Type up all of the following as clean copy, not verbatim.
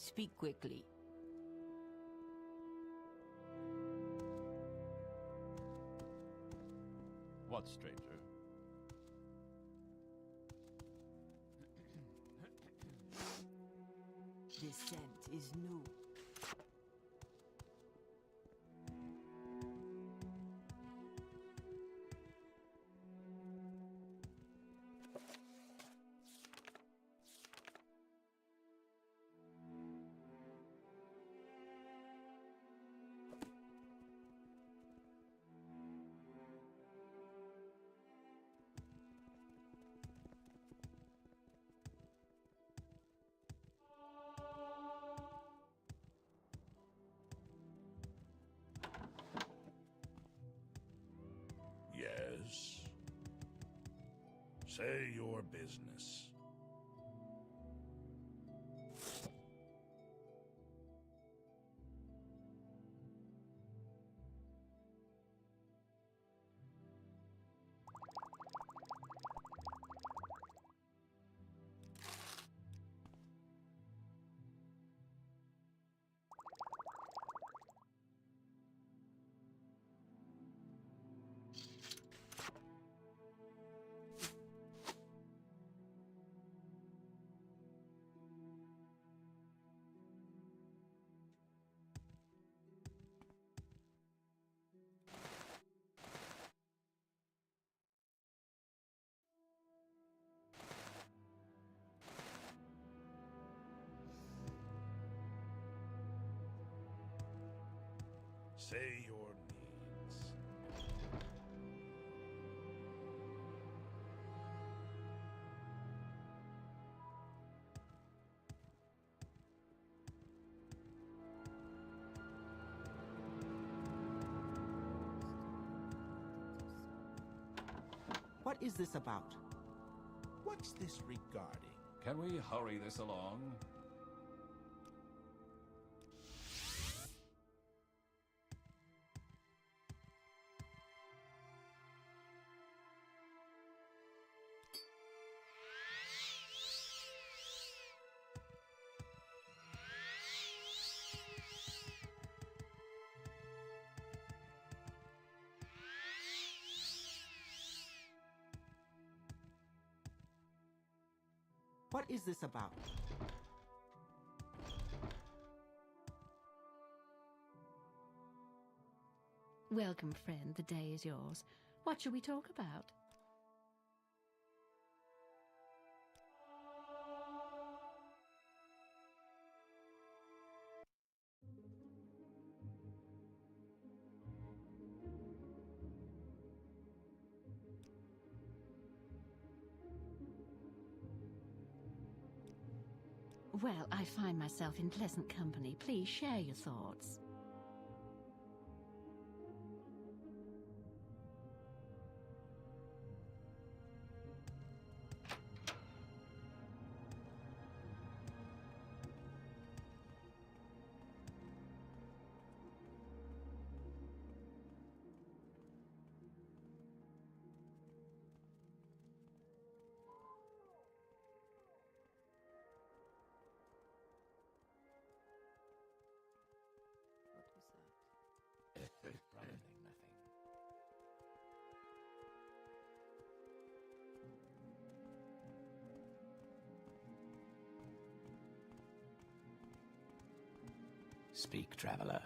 Speak quickly. What, stranger? This scent is new. Yes. Say your business. Say your needs. What is this about? What's this regarding? Can we hurry this along? What is this about? Welcome, friend. The day is yours. What shall we talk about? Well, I find myself in pleasant company. Please share your thoughts. Probably nothing. Speak, traveler.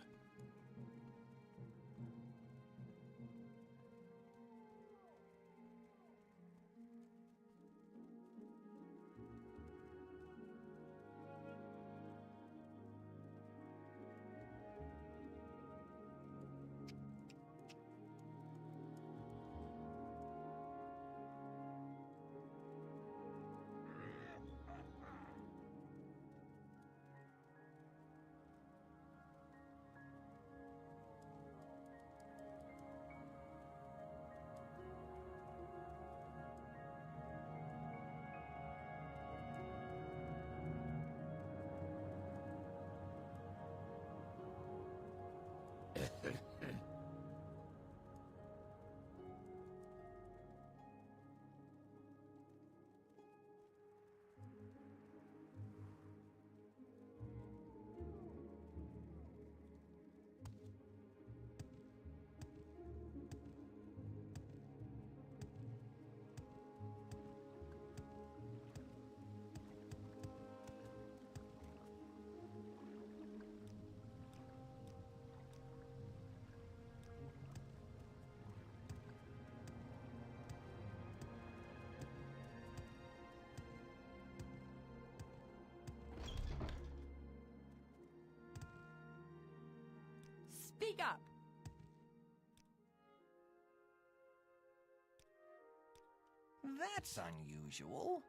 Speak up! That's unusual.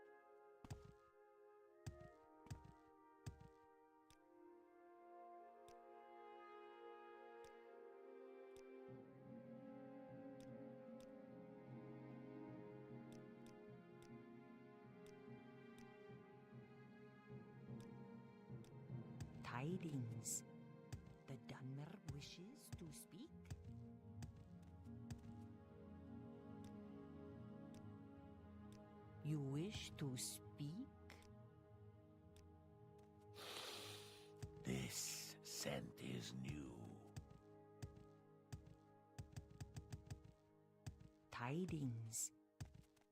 Tidings. The Dunmer wishes to speak? You wish to speak? This scent is new. Tidings.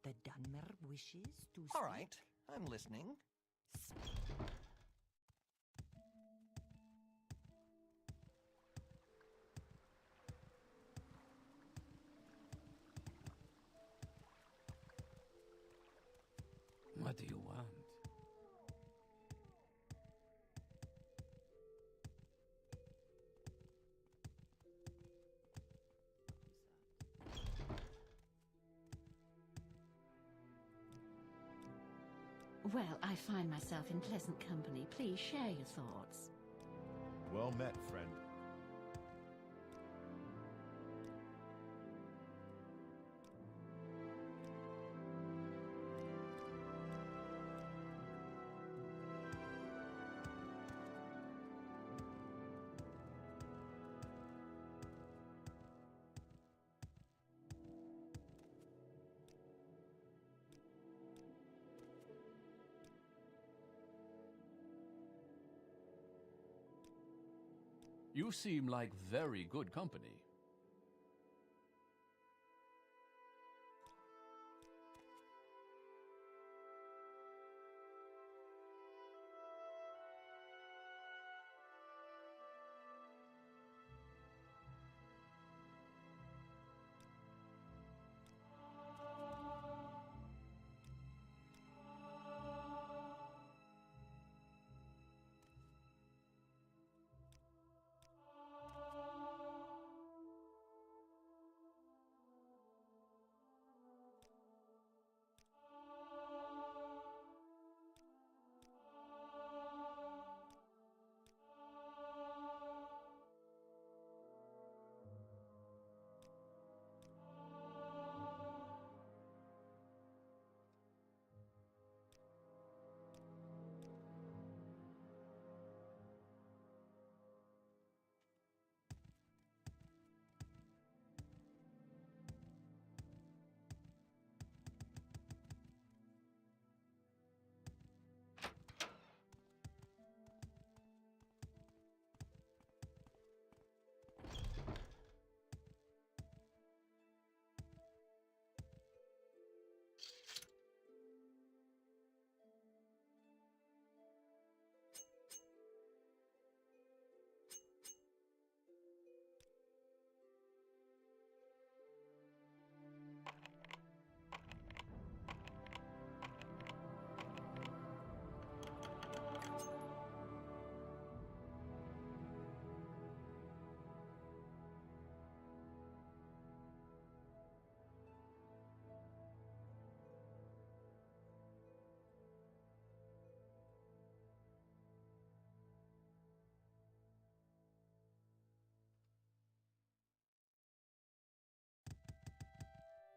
The Dunmer wishes to speak? All right, I'm listening. What do you want? Well, I find myself in pleasant company. Please share your thoughts. Well met, friend. You seem like very good company.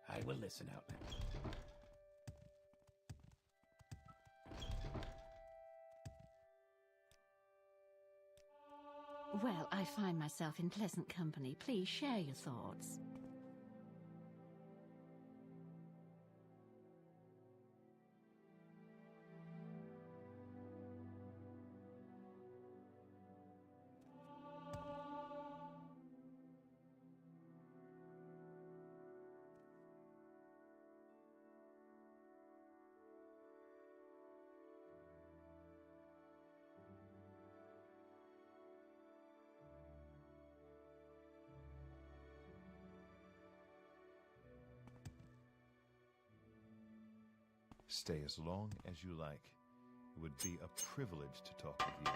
I will listen out now. Well, I find myself in pleasant company. Please share your thoughts. Stay as long as you like. It would be a privilege to talk with you.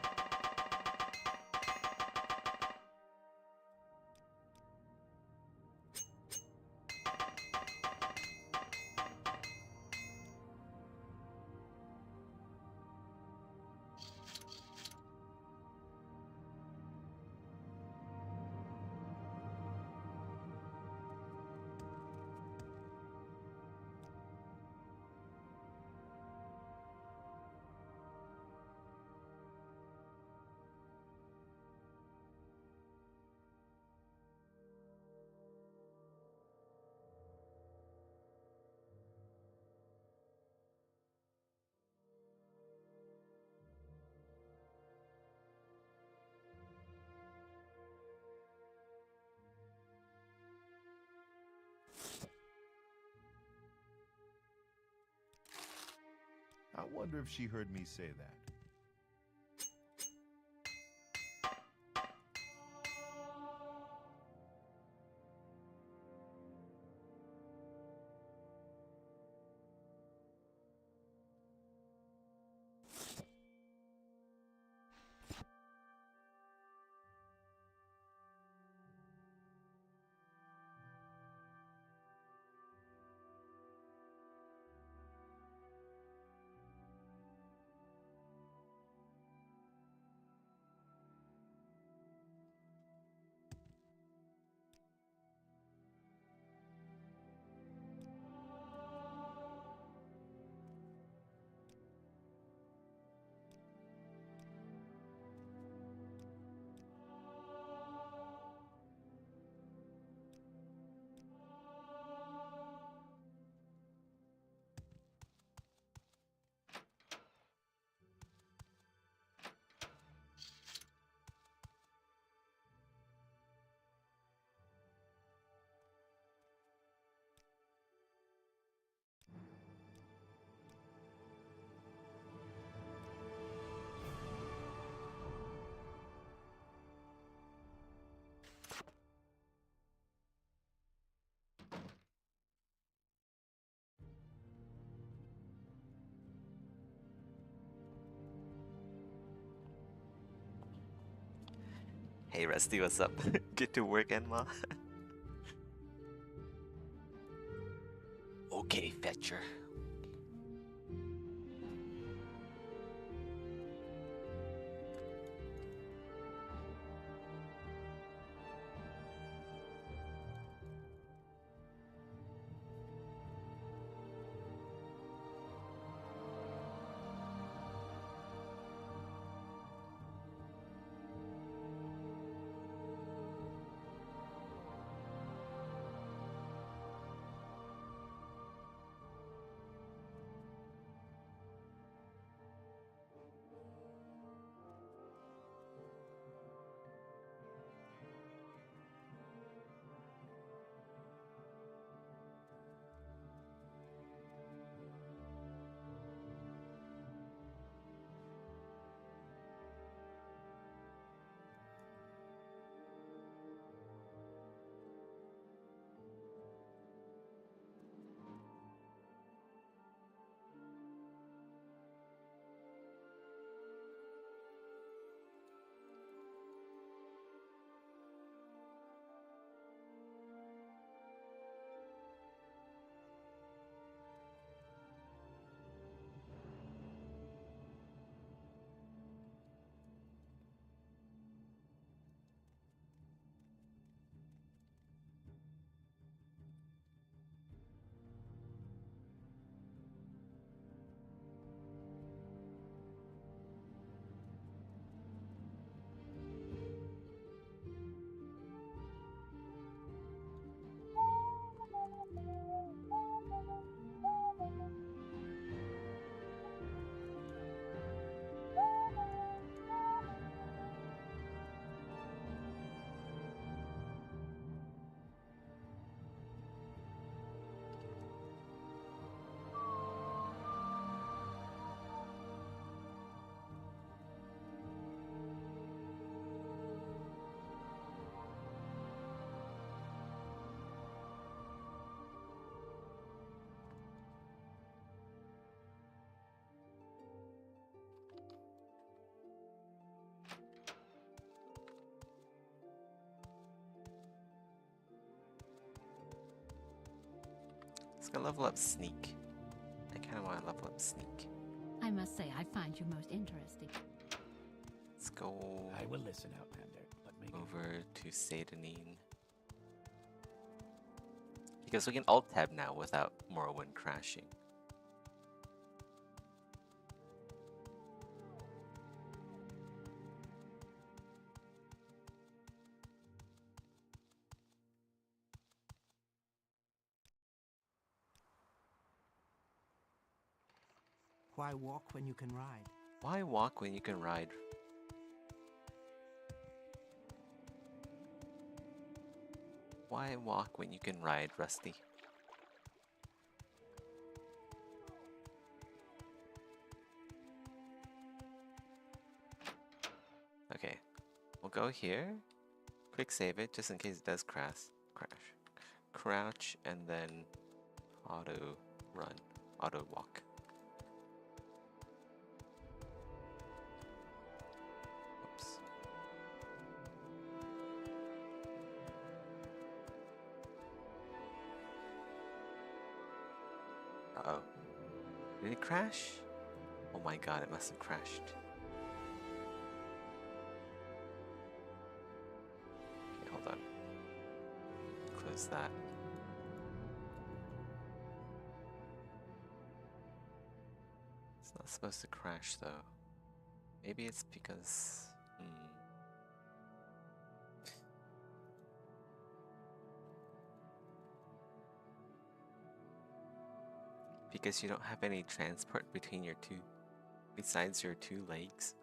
wonder if she heard me say that. Hey Rusty, what's up? Get to work, Enma. Okay, Fetcher. Let's go level up Sneak. I kind of want to level up Sneak. I must say, I find you most interesting. Let's go I will listen, Outlander, but make over to Satanine. Because we can alt-tab now without Morrowind crashing. Why walk when you can ride? Why walk when you can ride? Why walk when you can ride, Rusty? Okay, we'll go here. Quick save it just in case it does crash. Crouch and then auto run, auto walk. Oops. Uh-oh. Did it crash? Oh my god, it must have crashed. Okay, hold on. Close that. It's not supposed to crash though. Maybe it's because... Because you don't have any transport between your two... Besides your two legs.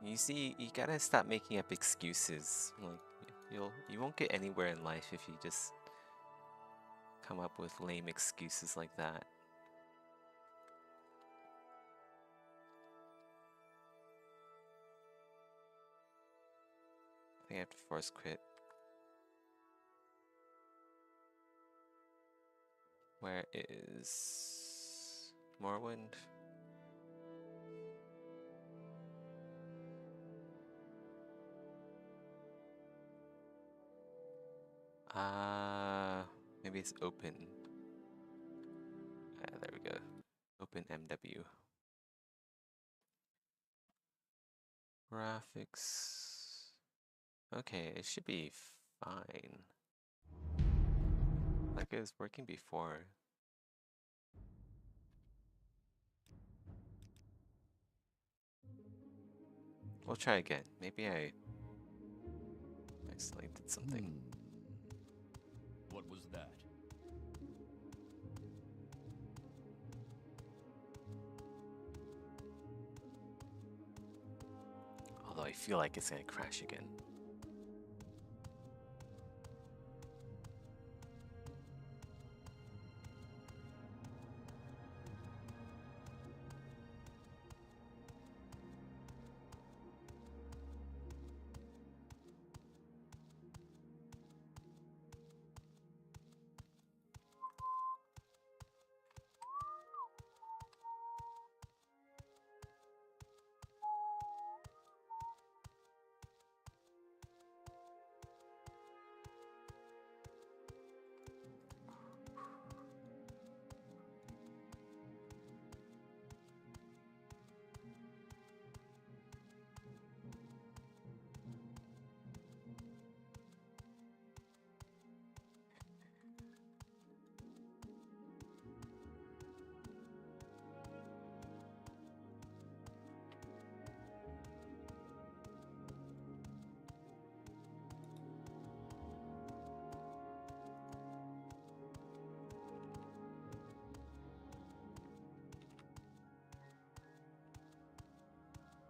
You see, you gotta stop making up excuses. Like, you won't get anywhere in life if you just come up with lame excuses like that. I think I have to force quit. Where is Morrowind? Maybe it's open. There we go. Open MW. Graphics. Okay, it should be fine. Like it was working before. We'll try again. Maybe I accidentally did something. What was that? Although I feel like it's gonna crash again.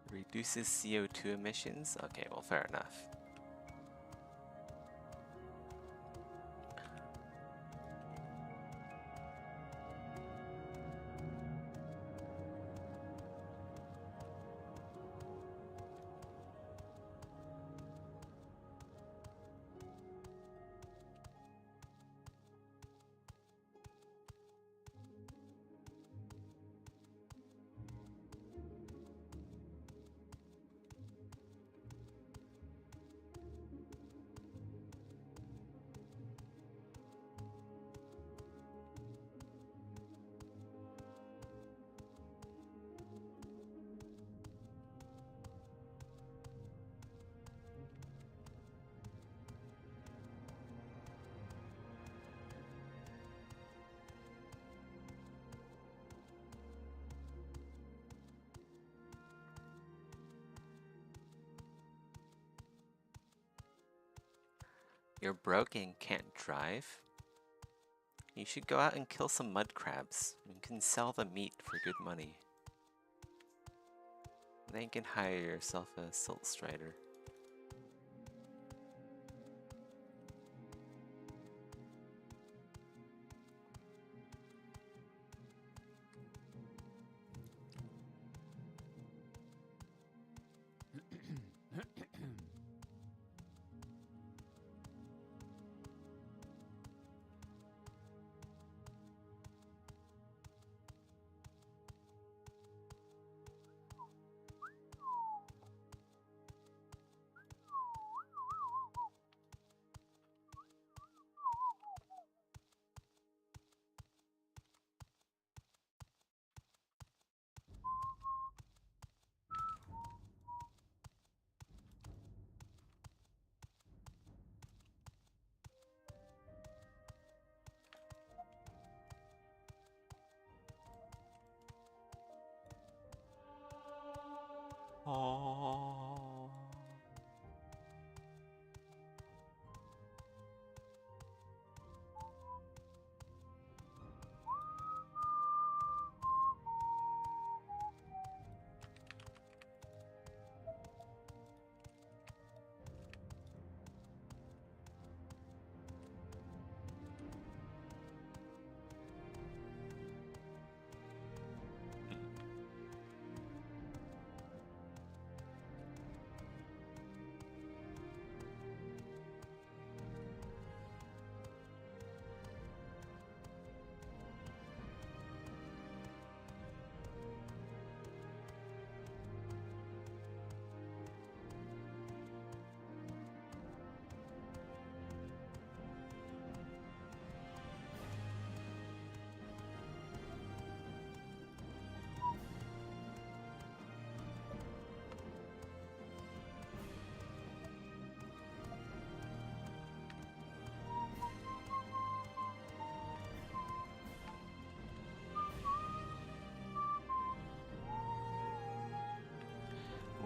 Reduces CO2 emissions? Okay, well, fair enough. You're broke and can't drive? You should go out and kill some mud crabs. You can sell the meat for good money. Then you can hire yourself a silt strider. Oh.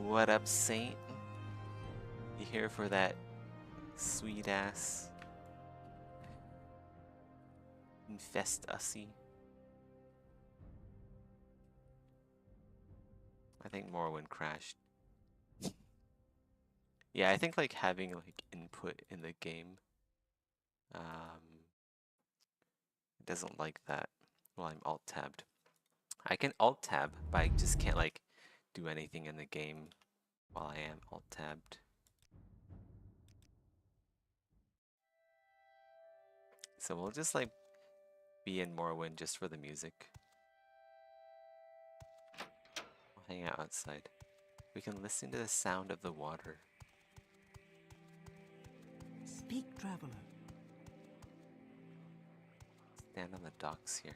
What up, Saint? You here for that sweet ass infest ussy? I think Morrowind crashed. Yeah, I think like having like input in the game it doesn't like that while I'm alt tabbed. I can alt tab, but I just can't like do anything in the game while I am alt tabbed. So we'll just like be in Morrowind just for the music. We'll hang out outside. We can listen to the sound of the water. Speak, traveler. Stand on the docks here.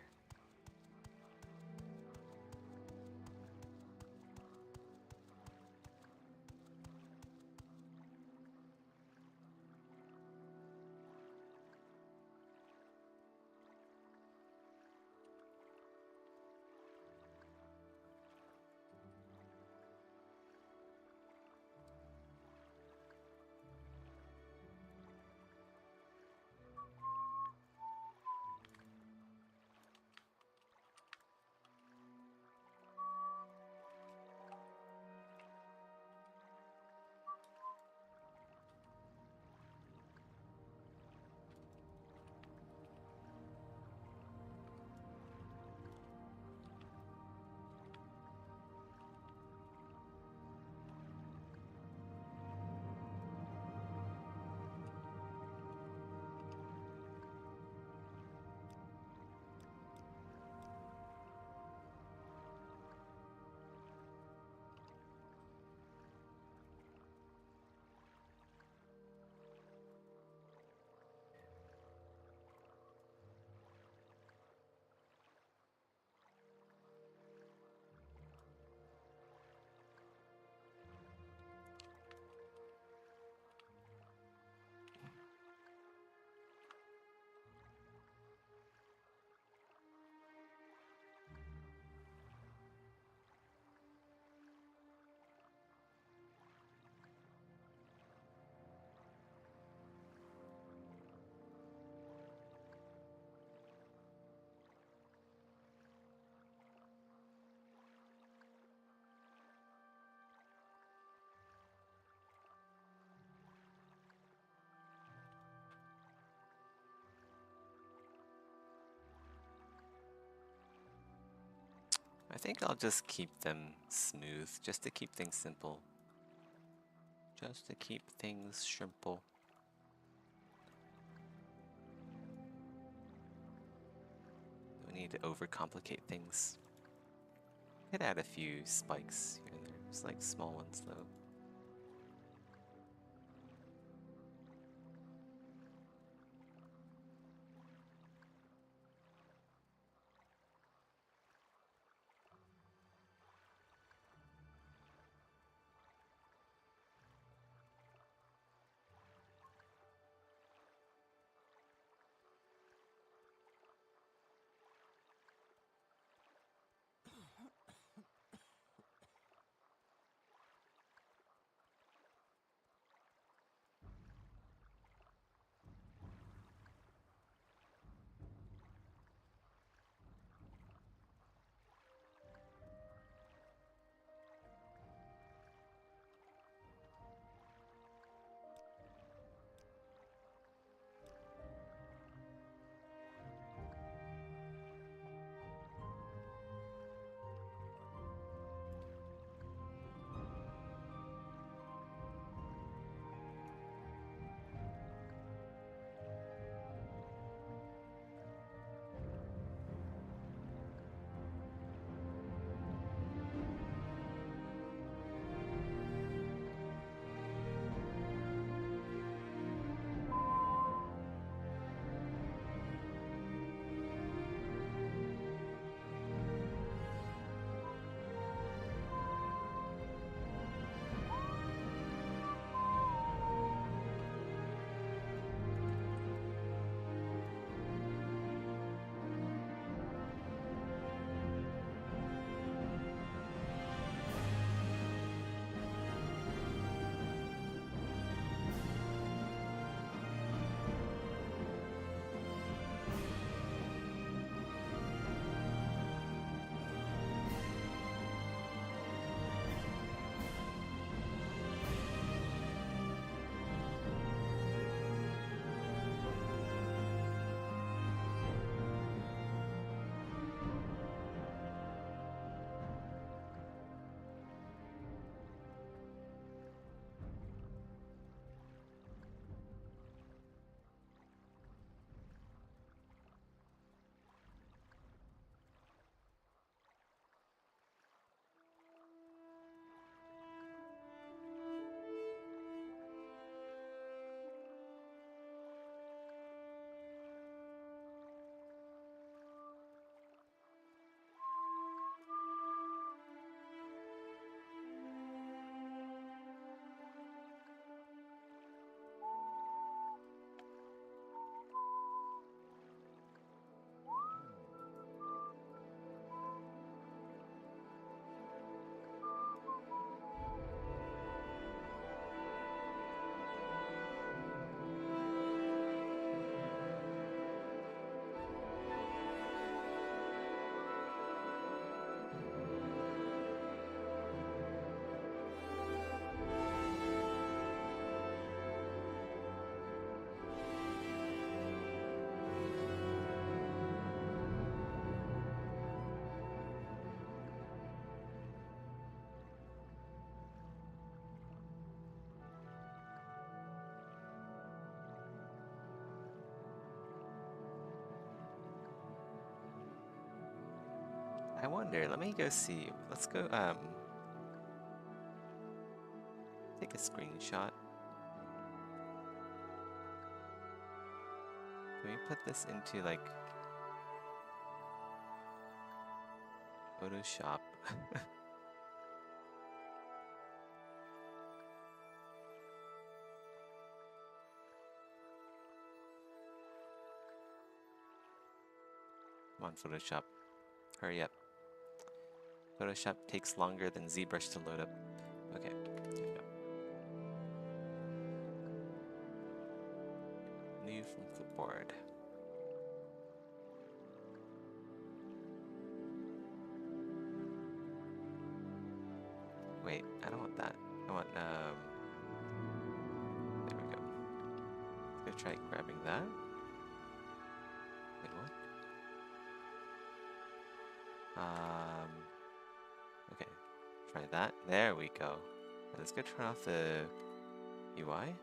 I think I'll just keep them smooth, just to keep things simple. Just to keep things simple. Don't need to overcomplicate things. Could add a few spikes here and there, just like small ones though. wonder, let me go see. Let's go, take a screenshot. Can we put this into, like, Photoshop? Come on, Photoshop. Hurry up. Photoshop takes longer than ZBrush to load up. Okay, there we go. New from clipboard. Wait, I don't want that. I want, there we go. Let's go try grabbing that. Wait, what? Okay, try that. There we go. Let's go turn off the UI.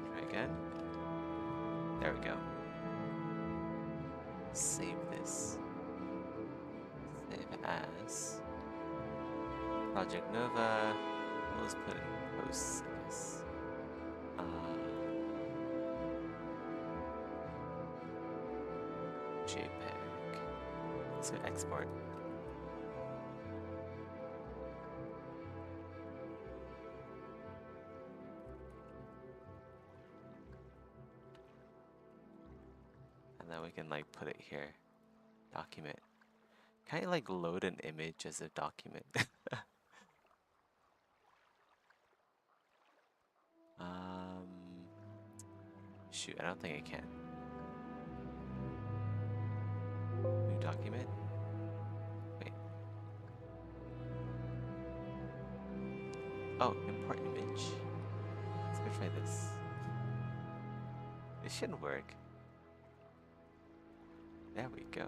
Try again. There we go. Save this. Save as Project Nova. We'll just put it in posts, I guess. JPEG. Let's go export. And then we can like put it here. Document. Can I like load an image as a document? Shoot, I don't think I can. New document? Wait. Oh, import image. Let's go try this. It should work. There we go.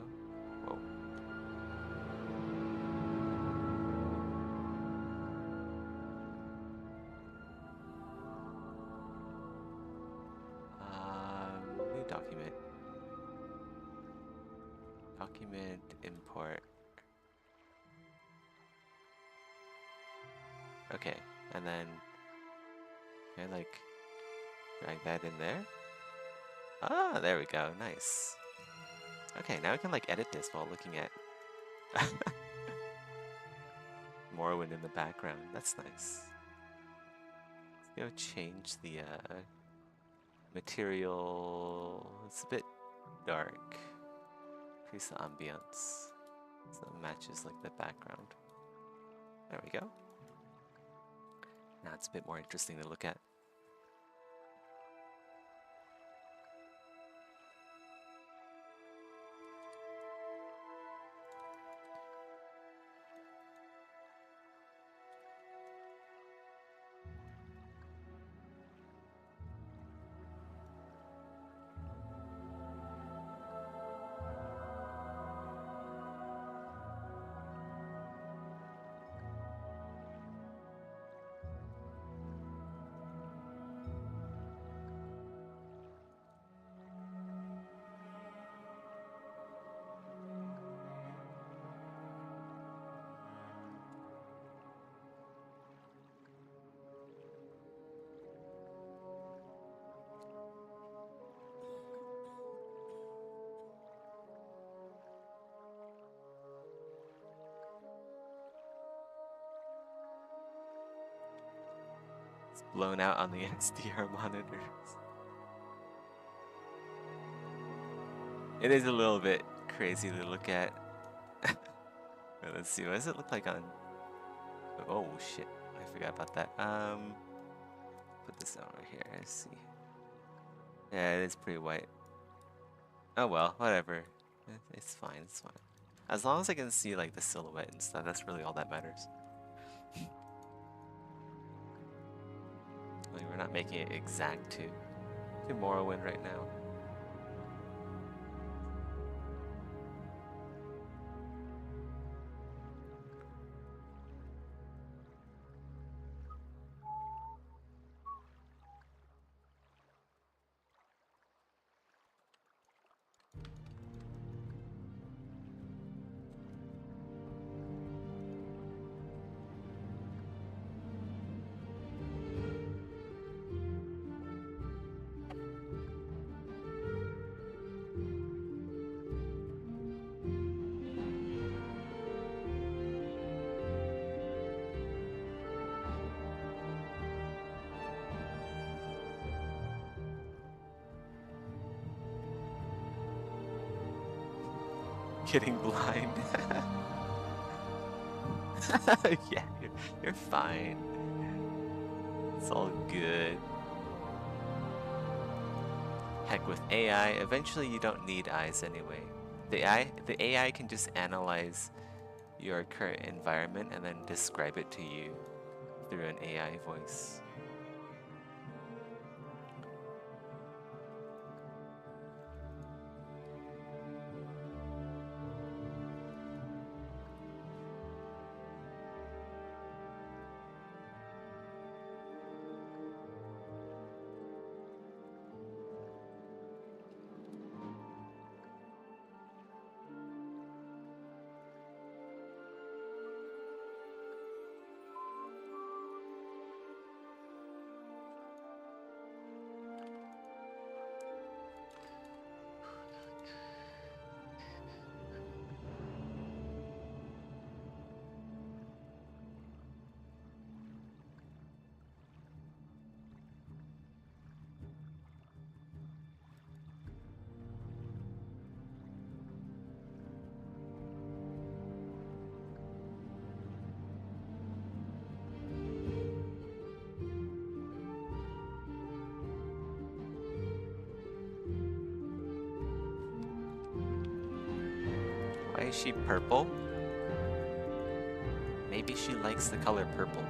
Whoa. New document. Document import. Okay, and then can I like drag that in there? Ah, there we go. Nice. Okay, now we can like edit this while looking at Morrowind in the background. That's nice. Let's go change the material. It's a bit dark. Increase the ambience so it matches like the background. There we go. Now it's a bit more interesting to look at. Blown out on the SDR monitors. It is a little bit crazy to look at. Let's see, what does it look like on... Oh shit, I forgot about that. Put this over here, let's see. Yeah, it is pretty white. Oh well, whatever. It's fine, it's fine. As long as I can see like the silhouette and stuff, that's really all that matters. Like, we're not making it exact to Morrowind right now. getting blind. Yeah, you're fine. It's all good. Heck, with AI, eventually you don't need eyes anyway. The AI can just analyze your current environment and then describe it to you through an AI voice. Why is she purple? Maybe she likes the color purple.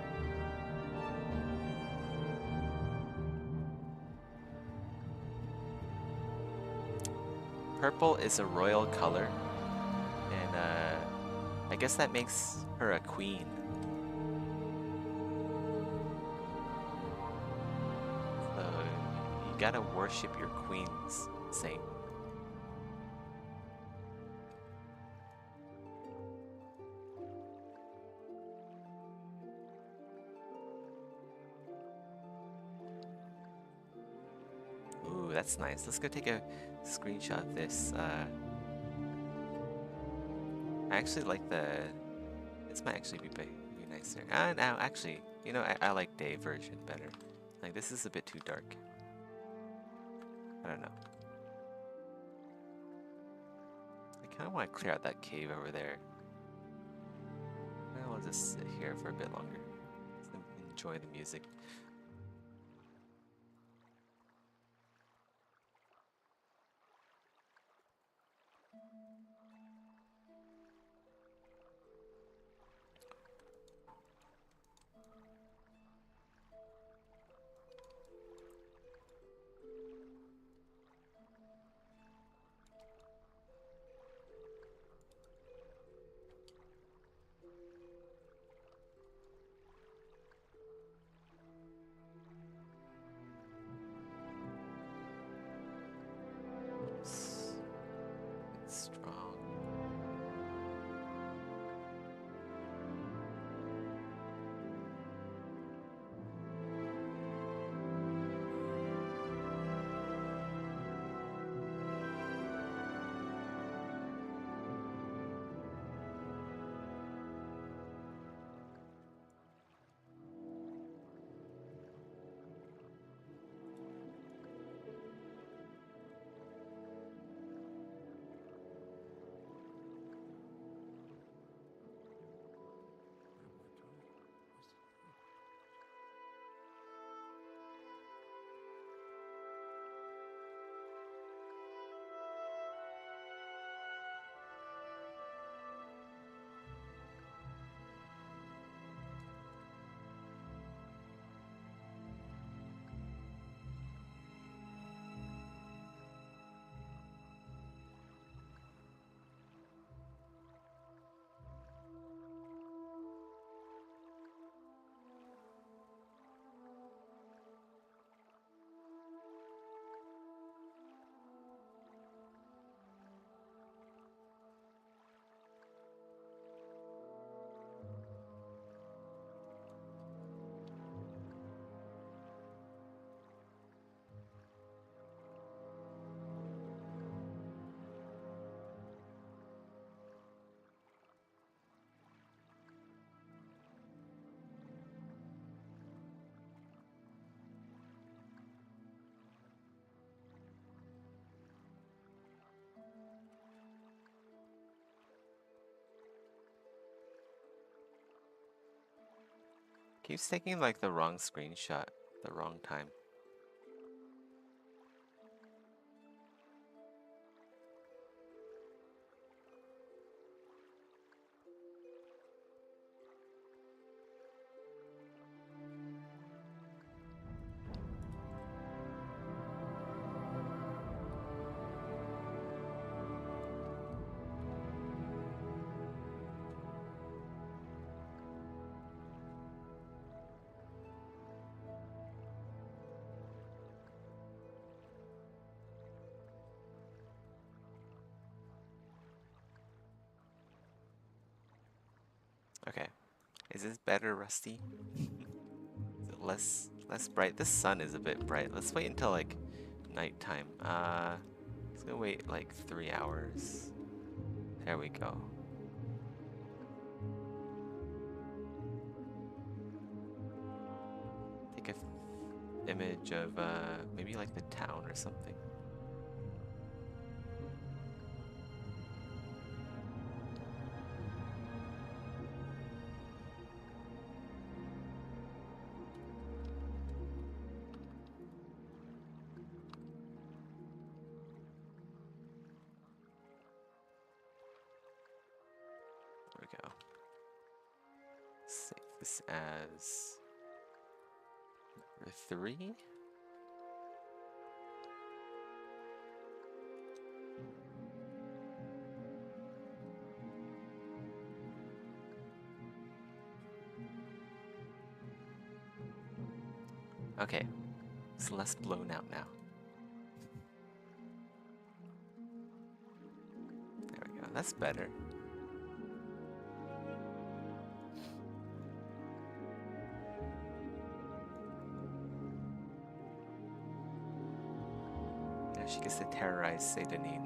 Purple is a royal color, and I guess that makes her a queen. So you gotta worship your queens, Saint. Ooh, that's nice. Let's go take a screenshot of this. I actually like the... This might actually be nicer. No, actually, you know, I like day version better. Like, this is a bit too dark. I don't know. I kind of want to clear out that cave over there. I'll just sit here for a bit longer. Enjoy the music. Keeps taking like the wrong screenshot, the wrong time. Okay. Is this better, Rusty? Is it less bright? This sun is a bit bright. Let's wait until like nighttime. Let's go wait like 3 hours. There we go. Take a image of maybe like the town or something. There we go. Save this as number 3. Okay, it's less blown out now. There we go, that's better. Now she gets to terrorize Sedanine.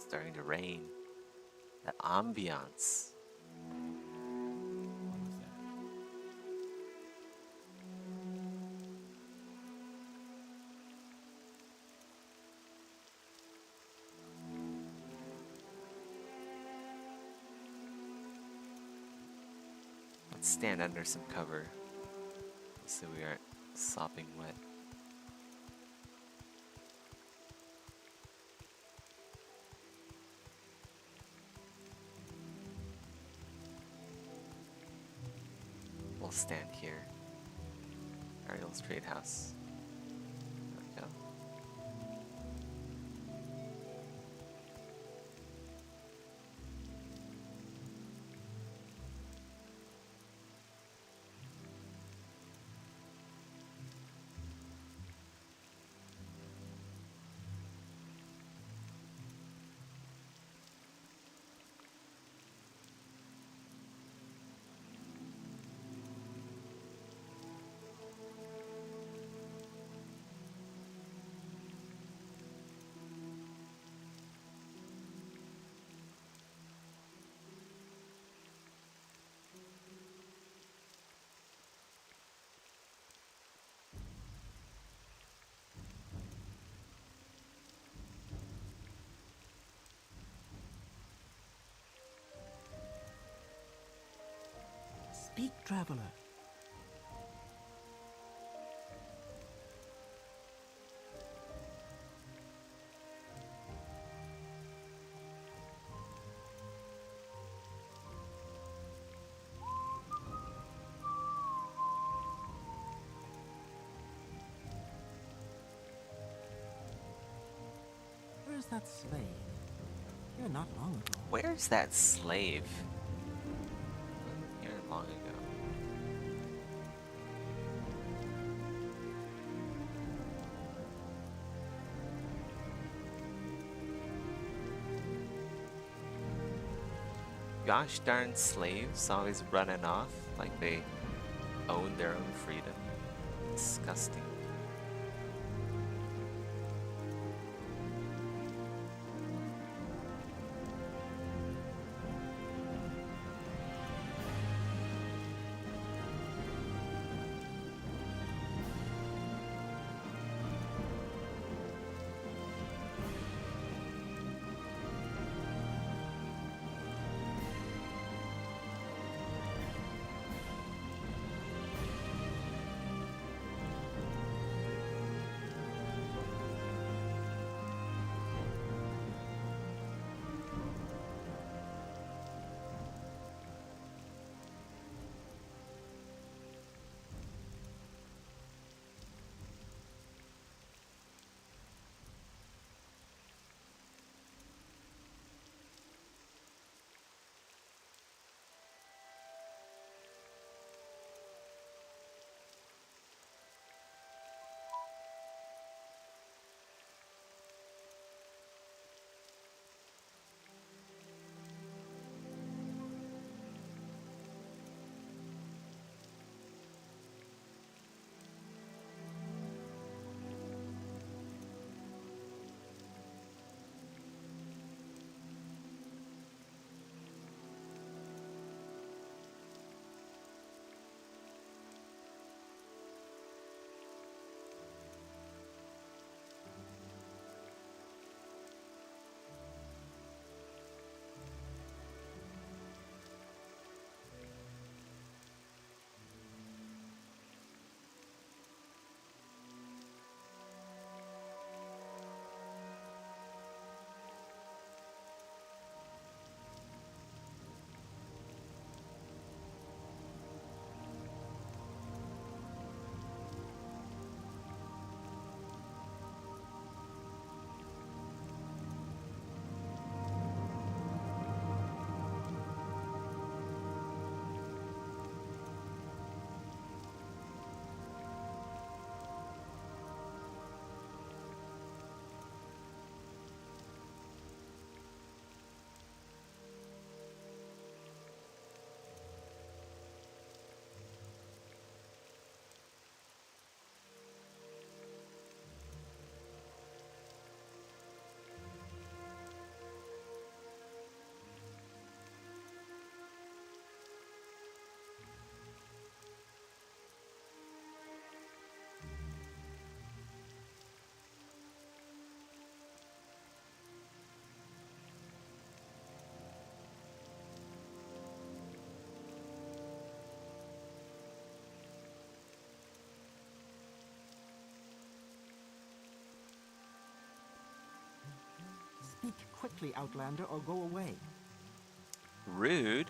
Starting to rain. The ambiance. What was that? Let's stand under some cover so we aren't sopping wet. We'll stand here. Ariel's Trade House. There we go. Speak, traveler. Where's that slave? Here not long ago. Where's that slave? Here long ago. Gosh darn slaves always running off like they own their own freedom. Disgusting. Speak quickly, Outlander, or go away. Rude?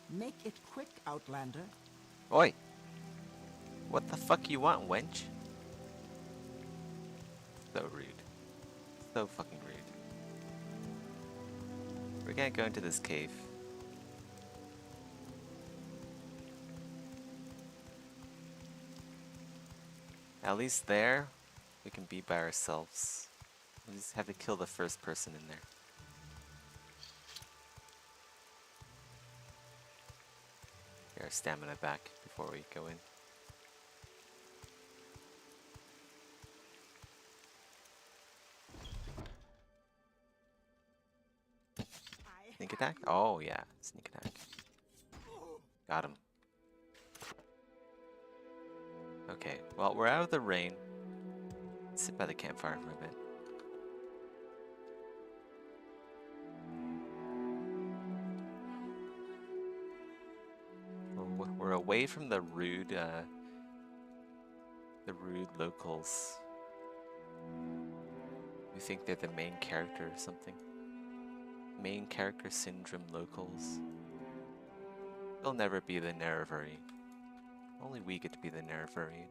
Make it quick, Outlander. Oi! What the fuck you want, wench? So rude. So fucking rude. We're gonna go into this cave. At least there, we can be by ourselves. We just have to kill the first person in there. Get our stamina back before we go in. Sneak attack? Oh yeah, sneak attack. Got him. Okay, well we're out of the rain. Sit by the campfire for a bit. We're away from the rude locals. We think they're the main character or something. Main character syndrome locals. They'll never be the Nerevari. Only we get to be the Nerevari.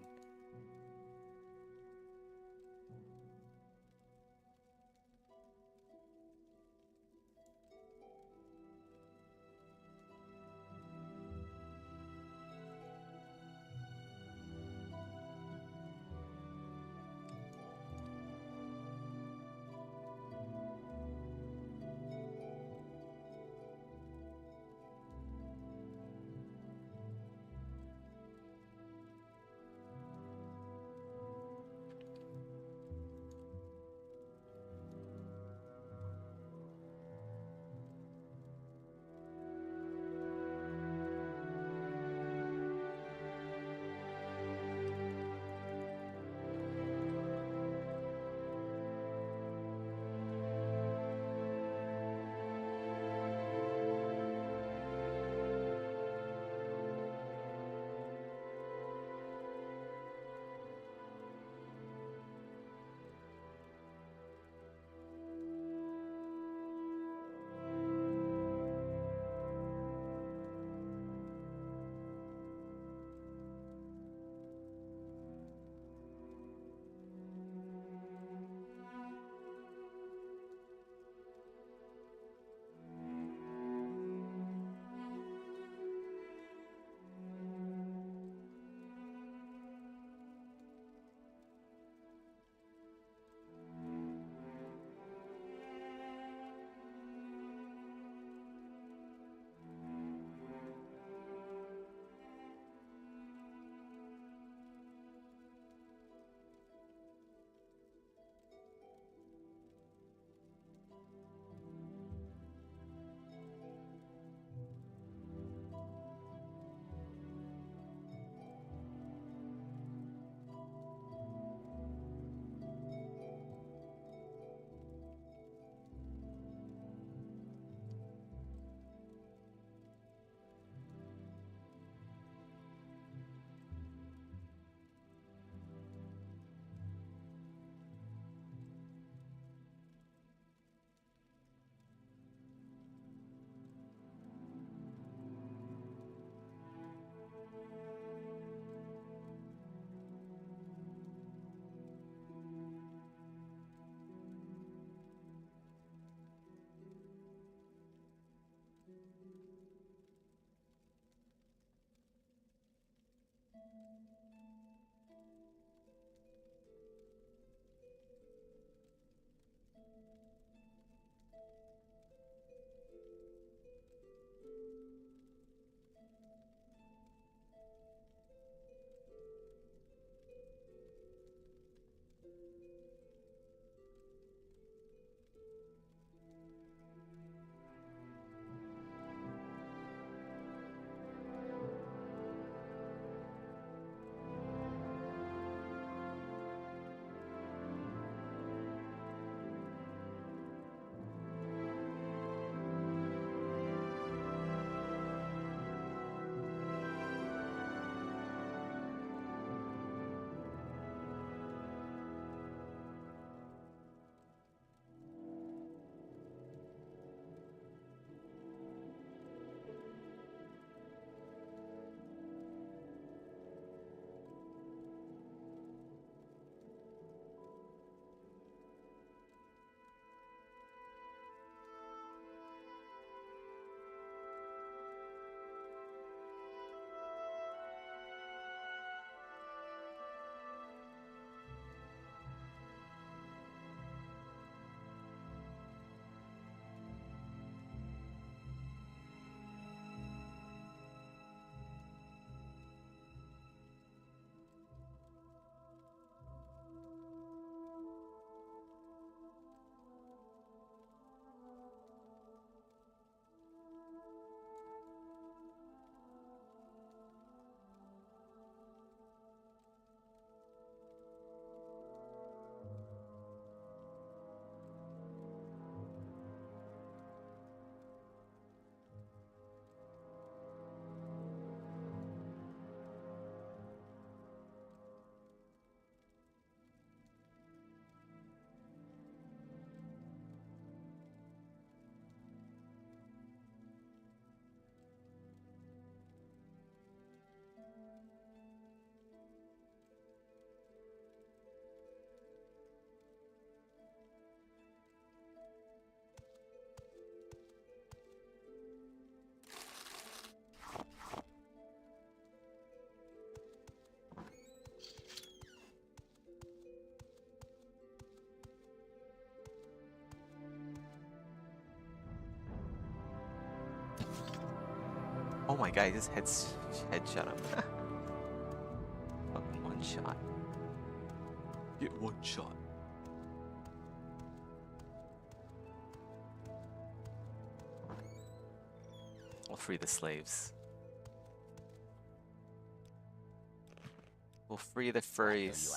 my god, he just headshot him. Fucking one shot. Get one shot. We'll free the slaves. We'll free the furries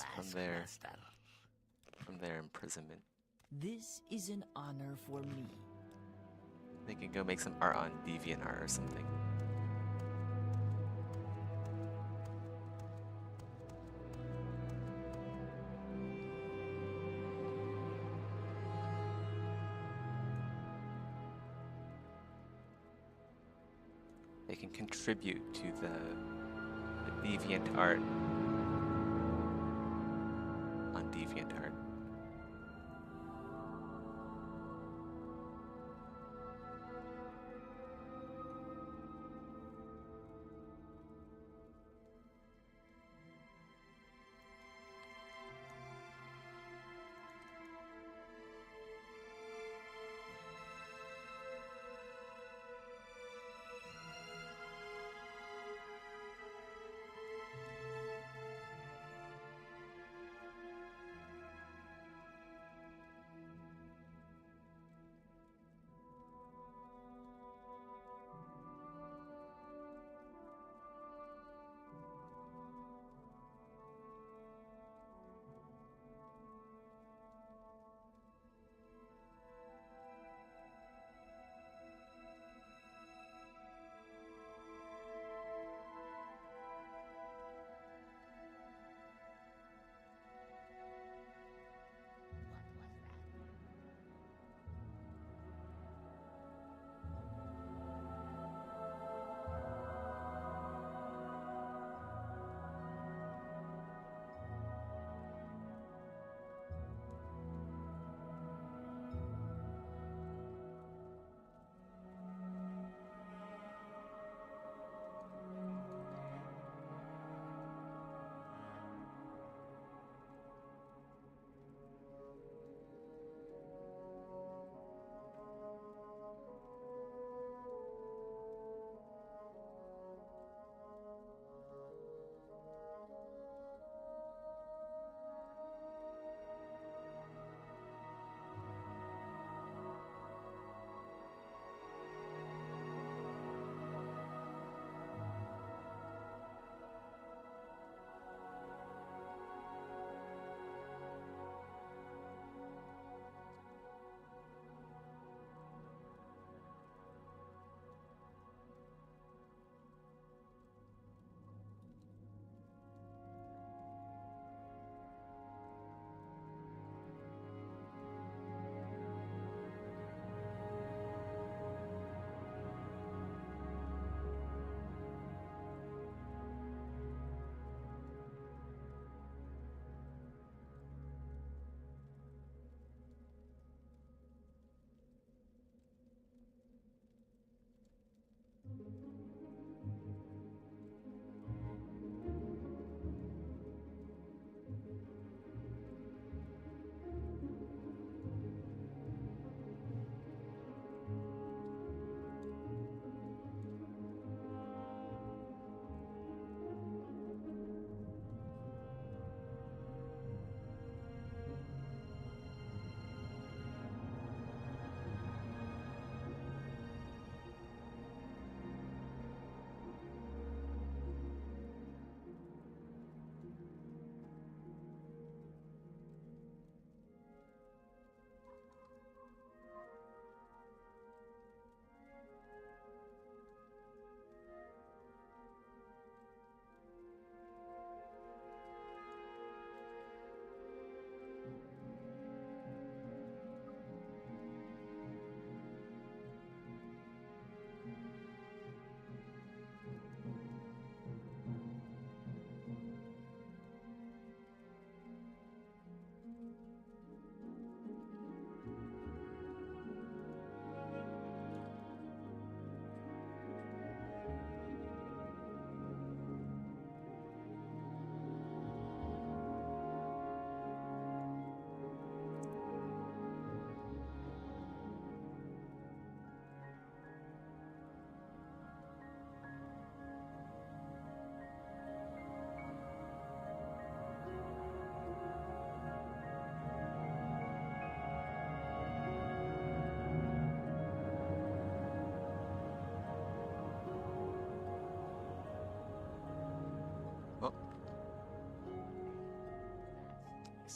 from their imprisonment. This is an honor for me. They can go make some art on DeviantArt or something. They can contribute to the DeviantArt on DeviantArt.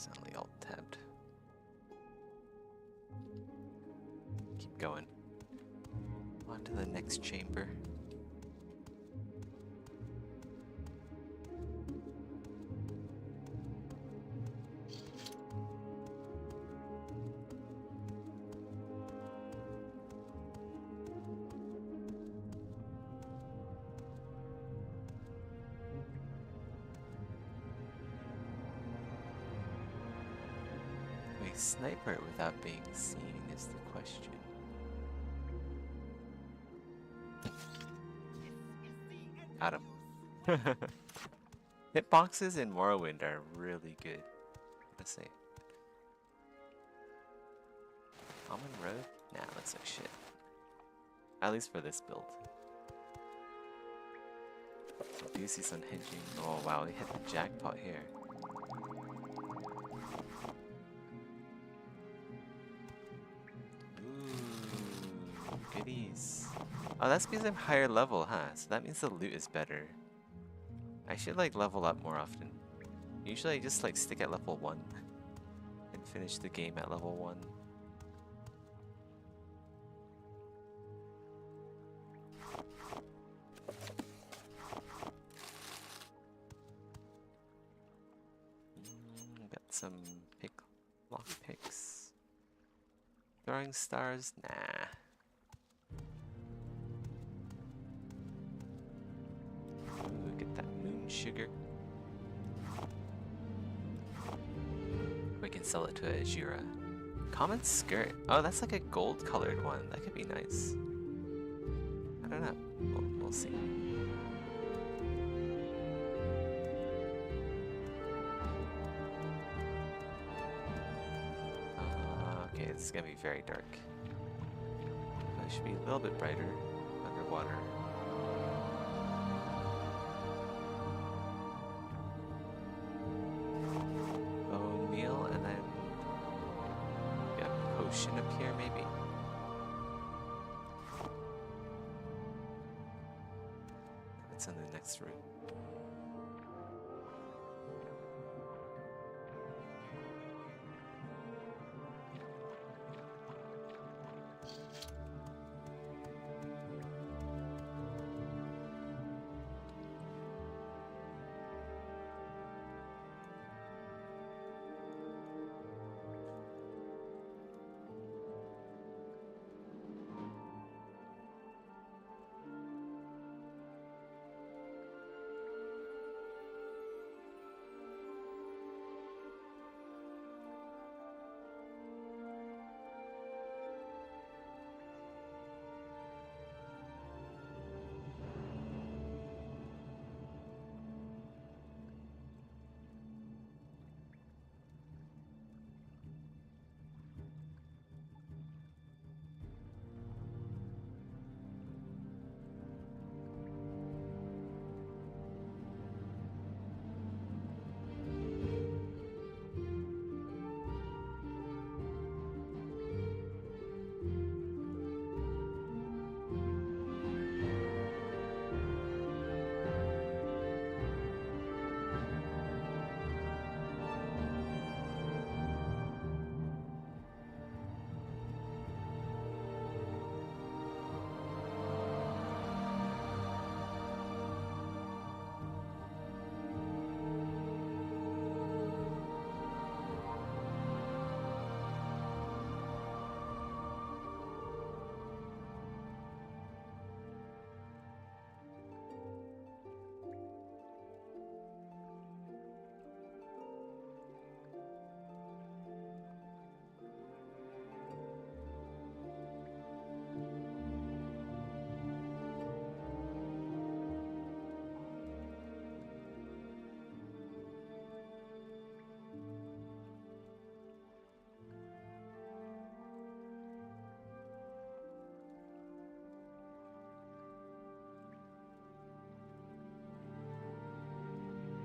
accidentally alt tabbed. Keep going. On to the next chamber. A sniper without being seen is the question. Got him. Hitboxes in Morrowind are really good. Let's say. Common road? Nah, looks like shit. At least for this build. I do see some hedging. Oh wow, we hit the jackpot here. Ooh, goodies. Oh, that's because I'm higher level, huh? So that means the loot is better. I should like level up more often. Usually I just like stick at level 1 and finish the game at level 1. Got some lock picks. Throwing stars? Nah. Ooh, get that moon sugar. We can sell it to a Jira. Common skirt. Oh, that's like a gold colored one. That could be nice. I don't know. We'll see. Okay, it's gonna be very dark. It should be a little bit brighter underwater. Bone meal, and then got a potion up here, maybe. It's in the next room.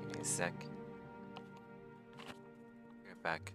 Give me a sec. Be right back.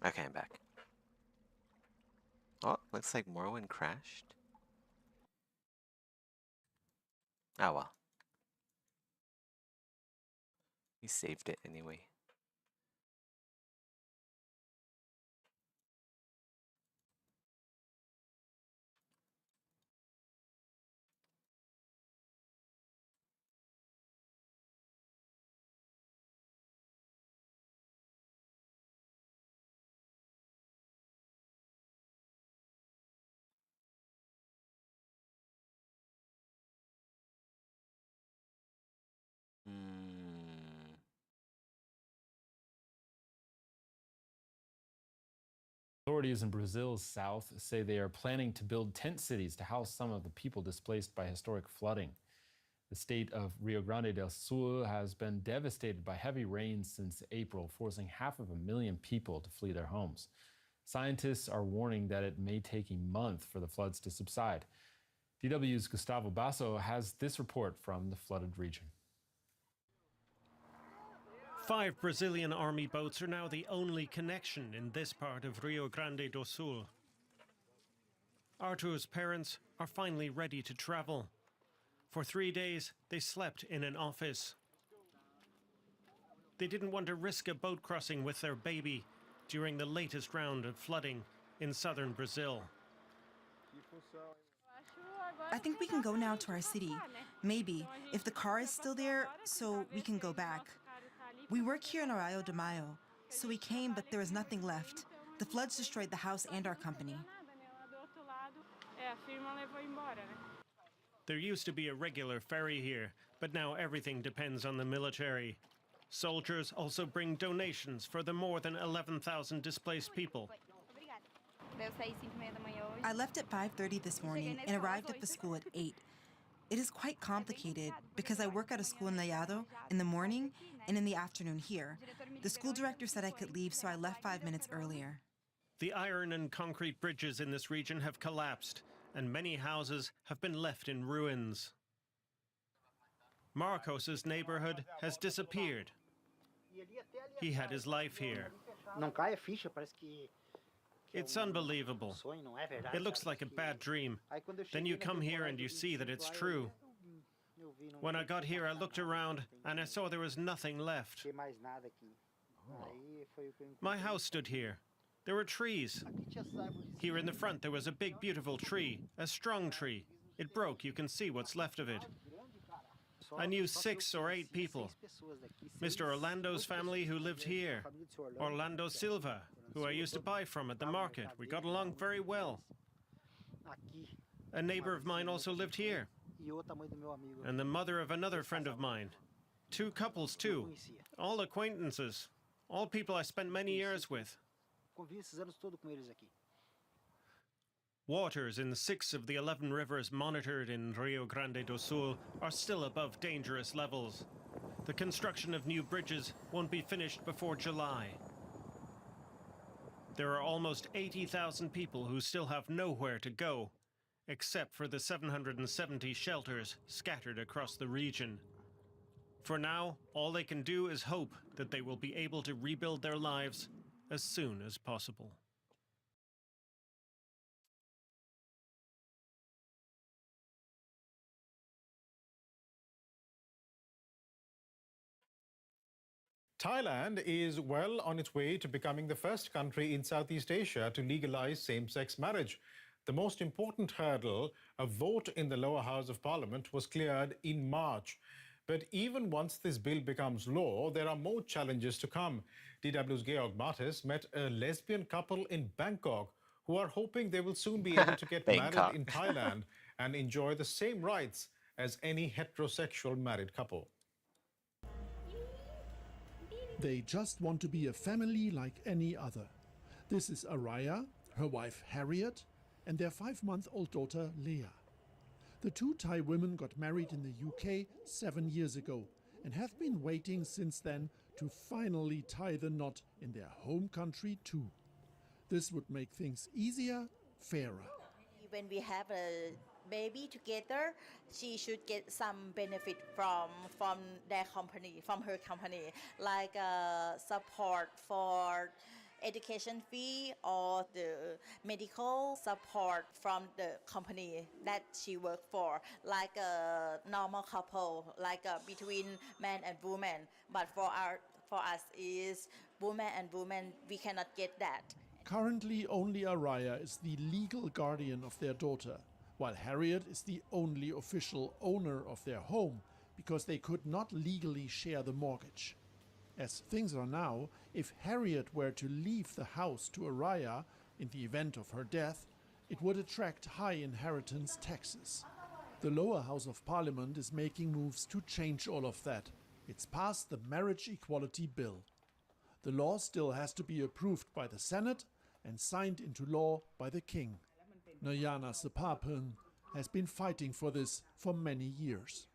Okay, I'm back. Oh, looks like Morrowind crashed. Oh well. We saved it anyway. Authorities in Brazil's south say they are planning to build tent cities to house some of the people displaced by historic flooding. The state of Rio Grande do Sul has been devastated by heavy rains since April, forcing 500,000 people to flee their homes. Scientists are warning that it may take a month for the floods to subside. DW's Gustavo Basso has this report from the flooded region. 5 Brazilian army boats are now the only connection in this part of Rio Grande do Sul. Artur's parents are finally ready to travel. For 3 days, they slept in an office. They didn't want to risk a boat crossing with their baby during the latest round of flooding in southern Brazil. I think we can go now to our city. Maybe, if the car is still there, so we can go back. We work here in Arroio de Maio, so we came, but there was nothing left. The floods destroyed the house and our company. There used to be a regular ferry here, but now everything depends on the military. Soldiers also bring donations for the more than 11,000 displaced people. I left at 5:30 this morning and arrived at the school at 8. It is quite complicated because I work at a school in Laiado in the morning and in the afternoon here. The school director said I could leave, so I left 5 minutes earlier. The iron and concrete bridges in this region have collapsed, and many houses have been left in ruins. Marcos's neighborhood has disappeared. He had his life here. It's unbelievable. It looks like a bad dream. Then you come here and you see that it's true. When I got here, I looked around and I saw there was nothing left. My house stood here. There were trees. Here in the front, there was a big, beautiful tree, a strong tree. It broke. You can see what's left of it. I knew 6 or 8 people. Mr. Orlando's family who lived here. Orlando Silva, who I used to buy from at the market. We got along very well. A neighbor of mine also lived here. And the mother of another friend of mine. 2 couples too. All acquaintances. All people I spent many years with. Waters in 6 of the 11 rivers monitored in Rio Grande do Sul are still above dangerous levels. The construction of new bridges won't be finished before July. There are almost 80,000 people who still have nowhere to go, except for the 770 shelters scattered across the region. For now, all they can do is hope that they will be able to rebuild their lives as soon as possible. Thailand is well on its way to becoming the first country in Southeast Asia to legalize same-sex marriage. The most important hurdle, a vote in the lower house of parliament, was cleared in March. But even once this bill becomes law, there are more challenges to come. DW's Georg Martis met a lesbian couple in Bangkok who are hoping they will soon be able to get married in Thailand and enjoy the same rights as any heterosexual married couple. They just want to be a family like any other. This is Araya, her wife Harriet, and their 5-month-old daughter Leah. The 2 Thai women got married in the UK 7 years ago and have been waiting since then to finally tie the knot in their home country too. This would make things easier, fairer. When we have a baby together, she should get some benefit from their company, from her company, like support for education fee or the medical support from the company that she worked for, like a normal couple, like between man and woman. But for us is woman and woman, we cannot get that. Currently, only Araya is the legal guardian of their daughter, while Harriet is the only official owner of their home because they could not legally share the mortgage. As things are now, if Harriet were to leave the house to Araya in the event of her death, it would attract high inheritance taxes. The lower house of parliament is making moves to change all of that. It's passed the marriage equality bill. The law still has to be approved by the Senate and signed into law by the king. Nayana Sapapun has been fighting for this for many years.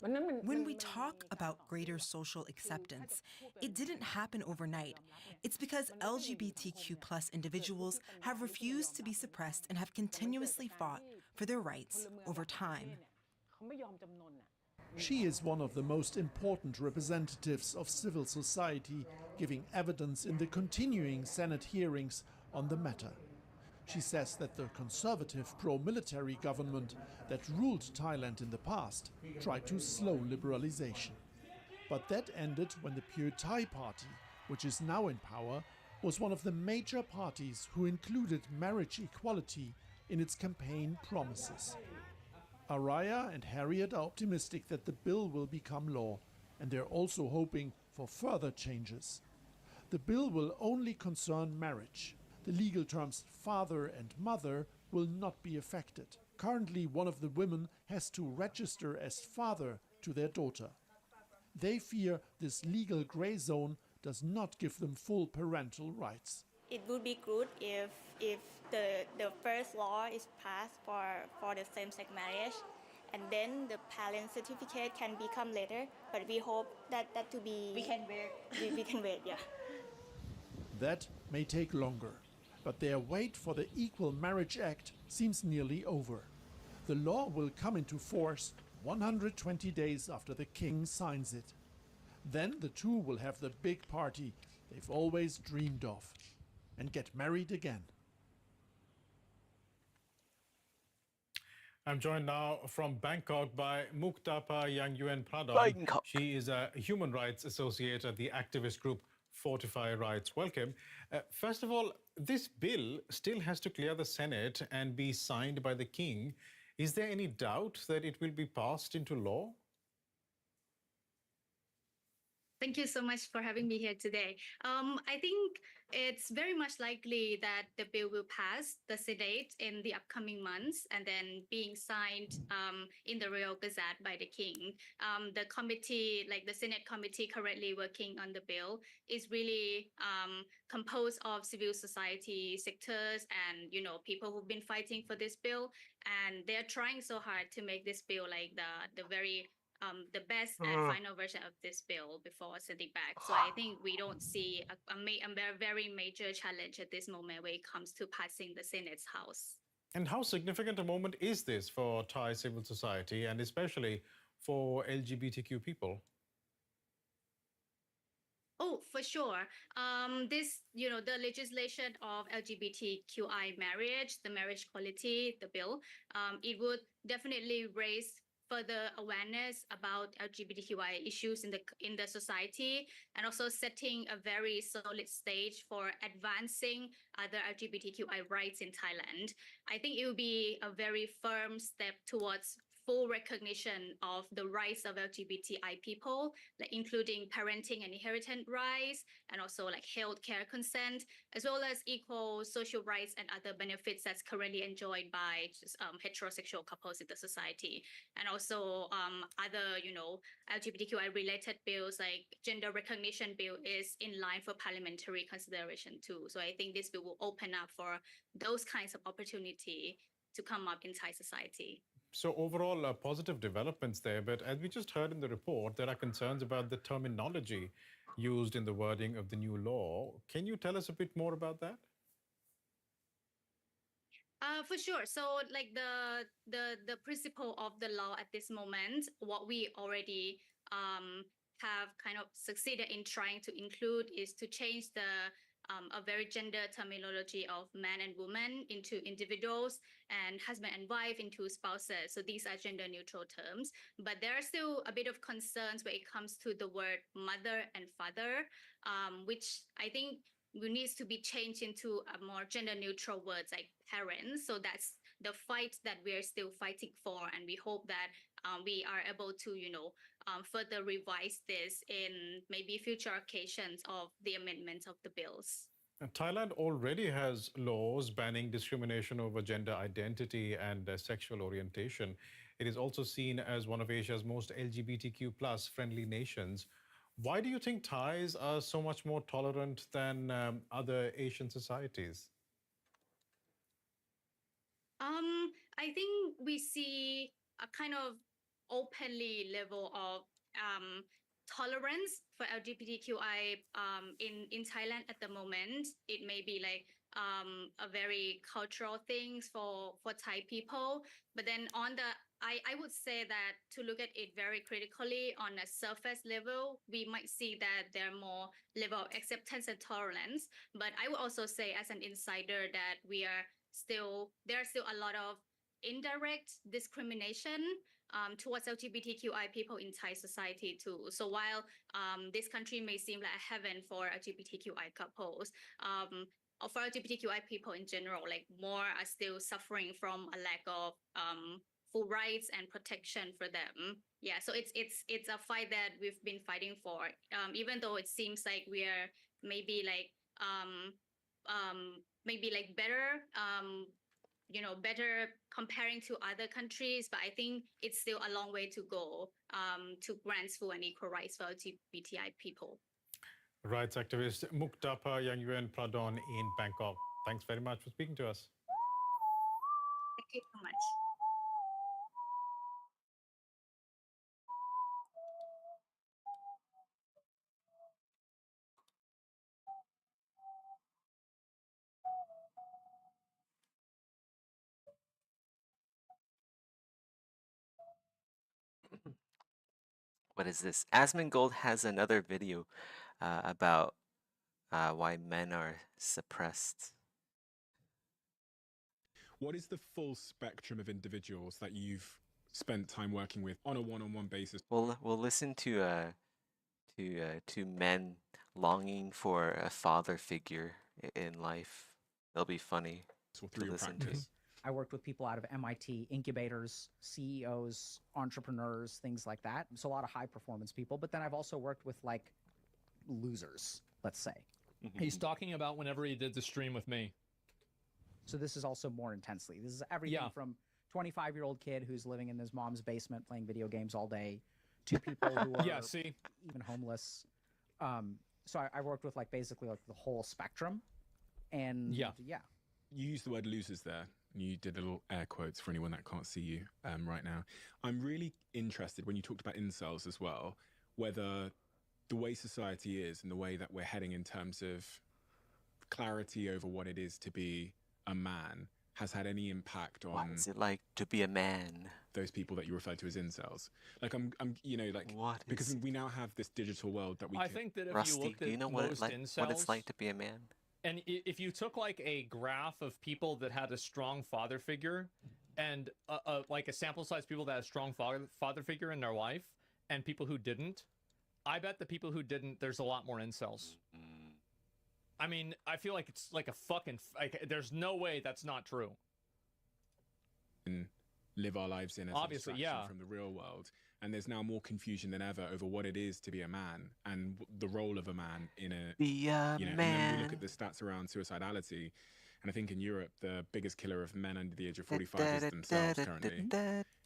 When we talk about greater social acceptance, it didn't happen overnight. It's because LGBTQ plus individuals have refused to be suppressed and have continuously fought for their rights over time. She is one of the most important representatives of civil society, giving evidence in the continuing Senate hearings on the matter. She says that the conservative pro-military government that ruled Thailand in the past tried to slow liberalization. But that ended when the Pure Thai Party, which is now in power, was one of the major parties who included marriage equality in its campaign promises. Araya and Harriet are optimistic that the bill will become law, and they're also hoping for further changes. The bill will only concern marriage. The legal terms father and mother will not be affected. Currently, one of the women has to register as father to their daughter. They fear this legal gray zone does not give them full parental rights. It would be good if the first law is passed for the same-sex marriage, and then the parent certificate can become later. But we hope that to be... We can wait. We can wait, yeah. That may take longer, but their wait for the Equal Marriage Act seems nearly over. The law will come into force 120 days after the king signs it. Then the two will have the big party they've always dreamed of and get married again. I'm joined now from Bangkok by Muktapa Yangyuen Pradon. Bangkok. She is a human rights associate at the activist group Fortify Rights. Welcome. First of all, this bill still has to clear the Senate and be signed by the king. Is there any doubt that it will be passed into law? Thank you so much for having me here today. I think it's very much likely that the bill will pass the Senate in the upcoming months and then being signed in the Royal Gazette by the King. The committee, like the Senate committee currently working on the bill, is really composed of civil society sectors and, you know, people who've been fighting for this bill. And they're trying so hard to make this bill like the best and final version of this bill before sending back. So I think we don't see a very major challenge at this moment when it comes to passing the Senate's House. And how significant a moment is this for Thai civil society and especially for LGBTQ people? Oh, for sure. This, you know, the legislation of LGBTQI marriage, the marriage equality, the bill, it would definitely raise further awareness about LGBTQI issues in the society, and also setting a very solid stage for advancing other LGBTQI rights in Thailand. I think it will be a very firm step towards full recognition of the rights of LGBTI people, like including parenting and inheritance rights, and also like healthcare consent, as well as equal social rights and other benefits that's currently enjoyed by heterosexual couples in the society. And also other, you know, LGBTQI related bills like gender recognition bill is in line for parliamentary consideration too. So I think this bill will open up for those kinds of opportunity to come up in Thai society. So overall, positive developments there. But as we just heard in the report, there are concerns about the terminology used in the wording of the new law. Can you tell us a bit more about that? For sure. So like the principle of the law at this moment, what we already have kind of succeeded in trying to include is to change the a very gender terminology of man and woman into individuals and husband and wife into spouses. So these are gender neutral terms, but there are still a bit of concerns when it comes to the word mother and father, which I think needs to be changed into a more gender neutral words like parents. So that's the fight that we're still fighting for, and we hope that we are able to, further revise this in maybe future occasions of the amendments of the bills. Thailand already has laws banning discrimination over gender identity and sexual orientation. It is also seen as one of Asia's most LGBTQ plus friendly nations. Why do you think Thais are so much more tolerant than other Asian societies? I think we see a kind of openly level of tolerance for LGBTQI in Thailand at the moment. It may be like a very cultural things for Thai people, but then I would say that to look at it very critically on a surface level, we might see that there are more level of acceptance and tolerance. But I would also say as an insider that there are still a lot of indirect discrimination towards LGBTQI people in Thai society too. So while this country may seem like a heaven for LGBTQI couples, or for LGBTQI people in general, like more are still suffering from a lack of full rights and protection for them. Yeah, so it's a fight that we've been fighting for, even though it seems like we're maybe like better, better comparing to other countries, but I think it's still a long way to go to grant full and equal rights for LGBTI people. Rights activist Muktapa Yangyuan Pradon in Bangkok. Thanks very much for speaking to us. Thank you so much. What is this? Asmongold has another video about why men are suppressed. What is the full spectrum of individuals that you've spent time working with on a one-on-one basis? We'll listen to men longing for a father figure in life. It'll be funny to listen to. I worked with people out of MIT, incubators, CEOs, entrepreneurs, things like that. So a lot of high performance people. But then I've also worked with like losers, let's say. He's talking about whenever he did the stream with me. So this is also more intensely. This is everything from 25-year-old kid who's living in his mom's basement playing video games all day to people who are even homeless. So I worked with like basically like the whole spectrum. And you used the word losers there. You did little air quotes for anyone that can't see you right now. I'm really interested when you talked about incels as well, whether the way society is and the way that we're heading in terms of clarity over what it is to be a man has had any impact on what is it like to be a man? Those people that you refer to as incels. Like I'm because we now have this digital world that we. I think that if Rusty, you looked at do you know most what incels, it's like to be a man? And if you took like a graph of people that had a strong father figure and like a sample size of people that had a strong father figure in their life and people who didn't, I bet the people who didn't, there's a lot more incels. I mean, I feel like it's like a fucking, there's no way that's not true. And live our lives in as obviously, a distraction from the real world. And there's now more confusion than ever over what it is to be a man and the role of a man in a man. And then we look at the stats around suicidality, and I think in Europe the biggest killer of men under the age of 45 is themselves currently.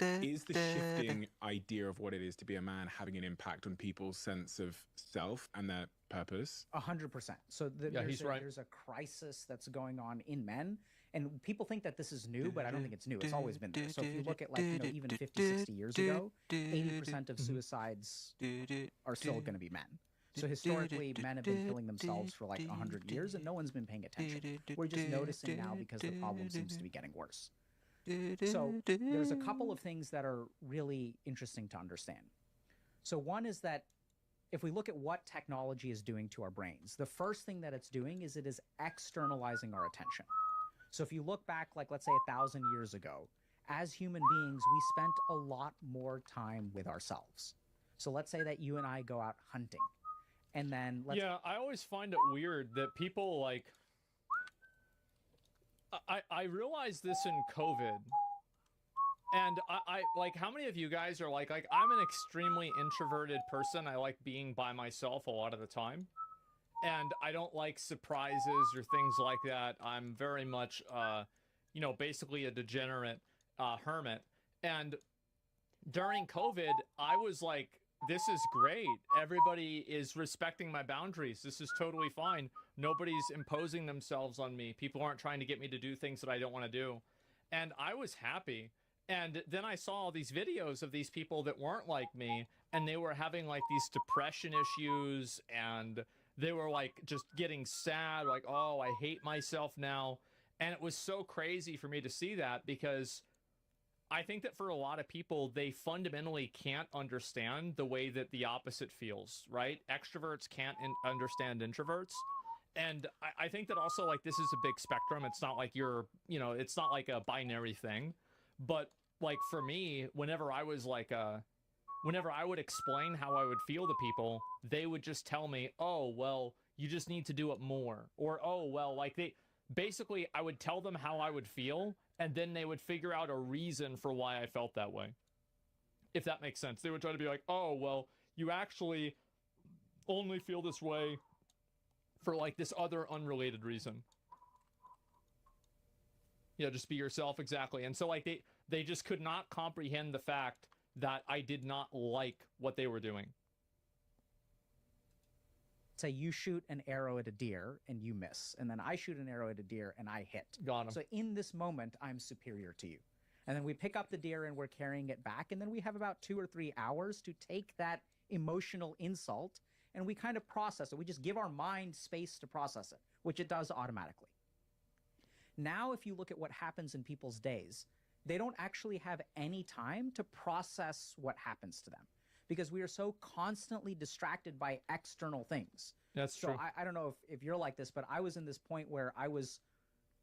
Is the shifting idea of what it is to be a man having an impact on people's sense of self and their purpose? 100%. So there's a crisis that's going on in men. And people think that this is new, but I don't think it's new. It's always been there. So if you look at like, even 50, 60 years ago, 80% of suicides are still going to be men. So historically, men have been killing themselves for like 100 years and no one's been paying attention. We're just noticing now because the problem seems to be getting worse. So there's a couple of things that are really interesting to understand. So one is that if we look at what technology is doing to our brains, the first thing that it's doing is it is externalizing our attention. So if you look back, like let's say 1,000 years ago, as human beings, we spent a lot more time with ourselves. So let's say that you and I go out hunting, and then yeah, I always find it weird that people like. I realized this in COVID, and I like, how many of you guys are like I'm an extremely introverted person. I like being by myself a lot of the time, and I don't like surprises or things like that. I'm very much, you know, basically a degenerate hermit. And during COVID, I was like, this is great. Everybody is respecting my boundaries. This is totally fine. Nobody's imposing themselves on me. People aren't trying to get me to do things that I don't want to do. And I was happy. And then I saw all these videos of these people that weren't like me, and they were having like these depression issues, and they were like just getting sad, like, oh, I hate myself now. And it was so crazy for me to see that, because I think that for a lot of people, they fundamentally can't understand the way that the opposite feels, right? Extroverts can't understand introverts. And I think that also, like, this is a big spectrum. It's not like you're, you know, it's not like a binary thing. But like for me, whenever I was like, whenever I would explain how I would feel to people, they would just tell me, oh, well, you just need to do it more. Or, oh, well, like basically I would tell them how I would feel, and then they would figure out a reason for why I felt that way. If that makes sense. They would try to be like, oh, well, you actually only feel this way for like this other unrelated reason. Yeah, just be yourself, exactly. And so like they just could not comprehend the fact that I did not like what they were doing. Say you shoot an arrow at a deer and you miss, and then I shoot an arrow at a deer and I hit. Got him. So in this moment, I'm superior to you. And then we pick up the deer and we're carrying it back, and then we have about 2 or 3 hours to take that emotional insult and we kind of process it. We just give our mind space to process it, which it does automatically. Now, if you look at what happens in people's days, they don't actually have any time to process what happens to them, because we are so constantly distracted by external things. That's true. So I don't know if you're like this, but I was in this point where I was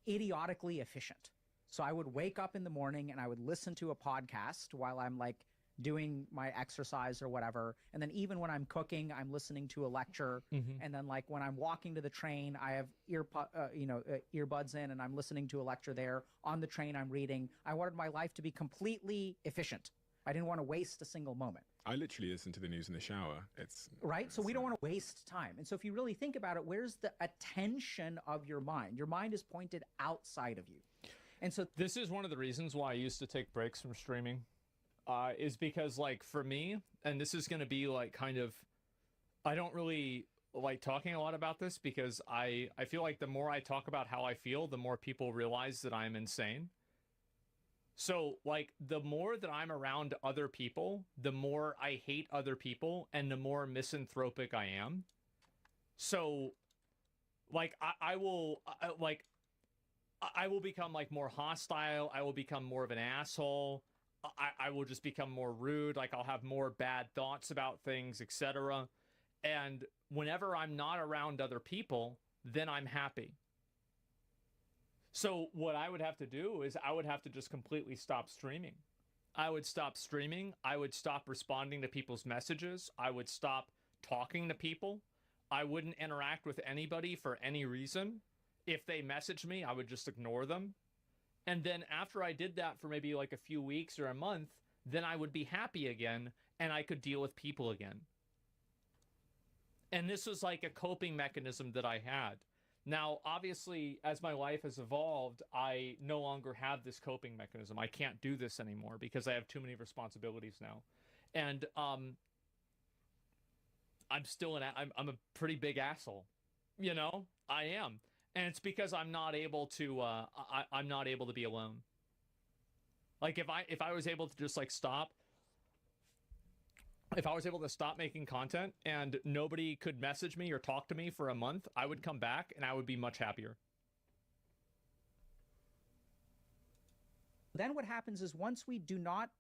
idiotically efficient. So I would wake up in the morning and I would listen to a podcast while I'm like doing my exercise or whatever. And then even when I'm cooking, I'm listening to a lecture. Mm-hmm. And then like when I'm walking to the train, I have earbuds in and I'm listening to a lecture there. On the train, I'm reading. I wanted my life to be completely efficient. I didn't want to waste a single moment. I literally listen to the news in the shower. Right? So we don't want to waste time. And so if you really think about it, where's the attention of your mind? Your mind is pointed outside of you. And so this is one of the reasons why I used to take breaks from streaming, is because like for me, and this is going to be like kind of, I don't really like talking a lot about this, because I feel like the more I talk about how I feel, the more people realize that I'm insane. So like the more that I'm around other people, the more I hate other people and the more misanthropic I am. So like I will become like more hostile. I will become more of an asshole. I will just become more rude. Like I'll have more bad thoughts about things, etc. And whenever I'm not around other people, then I'm happy. So what I would have to do is I would have to just completely stop streaming. I would stop streaming. I would stop responding to people's messages. I would stop talking to people. I wouldn't interact with anybody for any reason. If they messaged me, I would just ignore them. And then after I did that for maybe like a few weeks or a month, then I would be happy again and I could deal with people again. And this was like a coping mechanism that I had. Now, obviously, as my life has evolved, I no longer have this coping mechanism. I can't do this anymore because I have too many responsibilities now. And I'm still I'm a pretty big asshole. You know, I am. And it's because I'm not able to I'm not able to be alone. Like if I was able to just like stop, if I was able to stop making content and nobody could message me or talk to me for a month, I would come back and I would be much happier. Then what happens is once we do not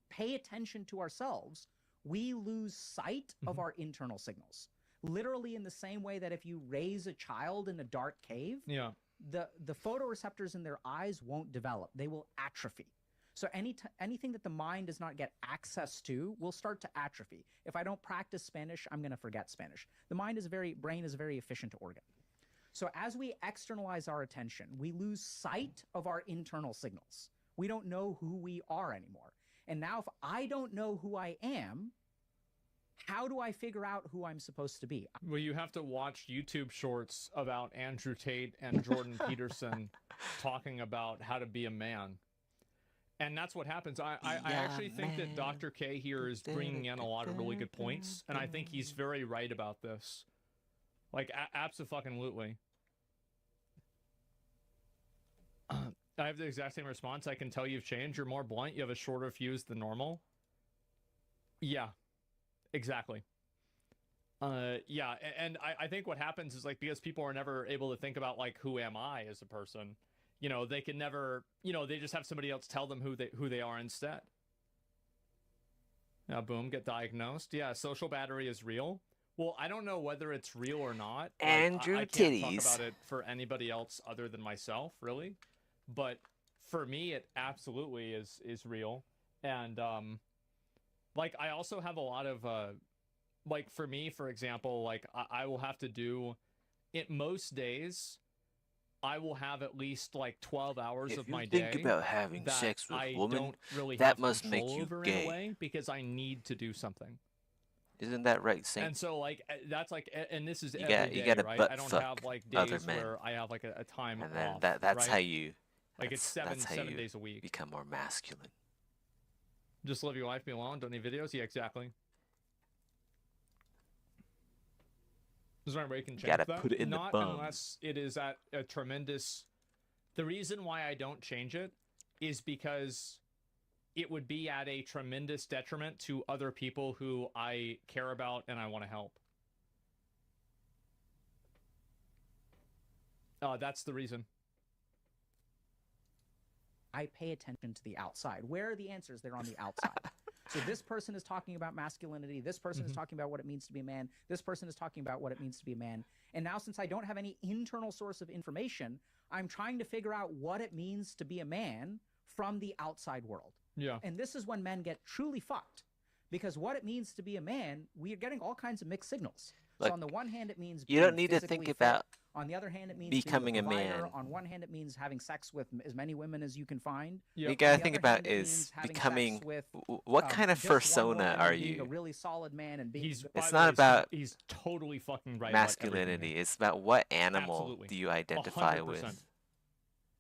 pay attention to ourselves, we lose sight of our internal signals. Literally in the same way that if you raise a child in a dark cave, the photoreceptors in their eyes won't develop. They will atrophy. So anything that the mind does not get access to will start to atrophy. If I don't practice Spanish, I'm going to forget Spanish. The brain is a very efficient organ. So as we externalize our attention, we lose sight of our internal signals. We don't know who we are anymore. And now if I don't know who I am, how do I figure out who I'm supposed to be? Well, you have to watch YouTube shorts about Andrew Tate and Jordan Peterson talking about how to be a man. And that's what happens. I actually think that Dr. K here is bringing in a lot of really good points. And I think he's very right about this. Like, abso-fucking-lutely. I have the exact same response. I can tell you've changed. You're more blunt. You have a shorter fuse than normal. Yeah, exactly. Yeah, and I think what happens is, like, because people are never able to think about, like, who am I as a person, you know, they can never, you know, they just have somebody else tell them who they are instead. Now, boom, get diagnosed. Yeah, social battery is real. Well, I don't know whether it's real or not. Andrew I can't Titties. talk about it for anybody else other than myself, really. But for me, it absolutely is real. And, like, I also have a lot of, like, for me, for example, like, I will have to do it most days. I will have at least like 12 hours of my day. If you think about having sex with a woman, don't really that have must make control you over gay. In a way, because I need to do something. Isn't that right, Saint? And so, like, that's like, and this is You every got- day, you gotta right? butt I don't fuck have like other days men. where I have like a time And then off. that's right? how you. Like, it's that's how seven you days a week. become more masculine. Just live your life, be alone, don't need videos. Yeah, exactly. There's no way you can change gotta that. put it in the Not bum. unless it is at a tremendous. The reason why I don't change it is because it would be at a tremendous detriment to other people who I care about and I want to help. That's the reason. I pay attention to the outside. Where are the answers? They're on the outside. So this person is talking about masculinity. This person is talking about what it means to be a man. This person is talking about what it means to be a man. And now, since I don't have any internal source of information, I'm trying to figure out what it means to be a man from the outside world. Yeah. And this is when men get truly fucked. Because what it means to be a man, we are getting all kinds of mixed signals. Look, so on the one hand, it means you don't being need to think physically about fit. On the other hand, it means becoming being a provider. man. On one hand, it means having sex with as many women as you can find. You On gotta the think other about hand, it is means having becoming. sex with, What kind of just one persona woman are and being you? a really solid man and being. He's, by It's the not way, about he's totally fucking right. about everything masculinity. here. It's about what animal Absolutely. do you identify 100%. with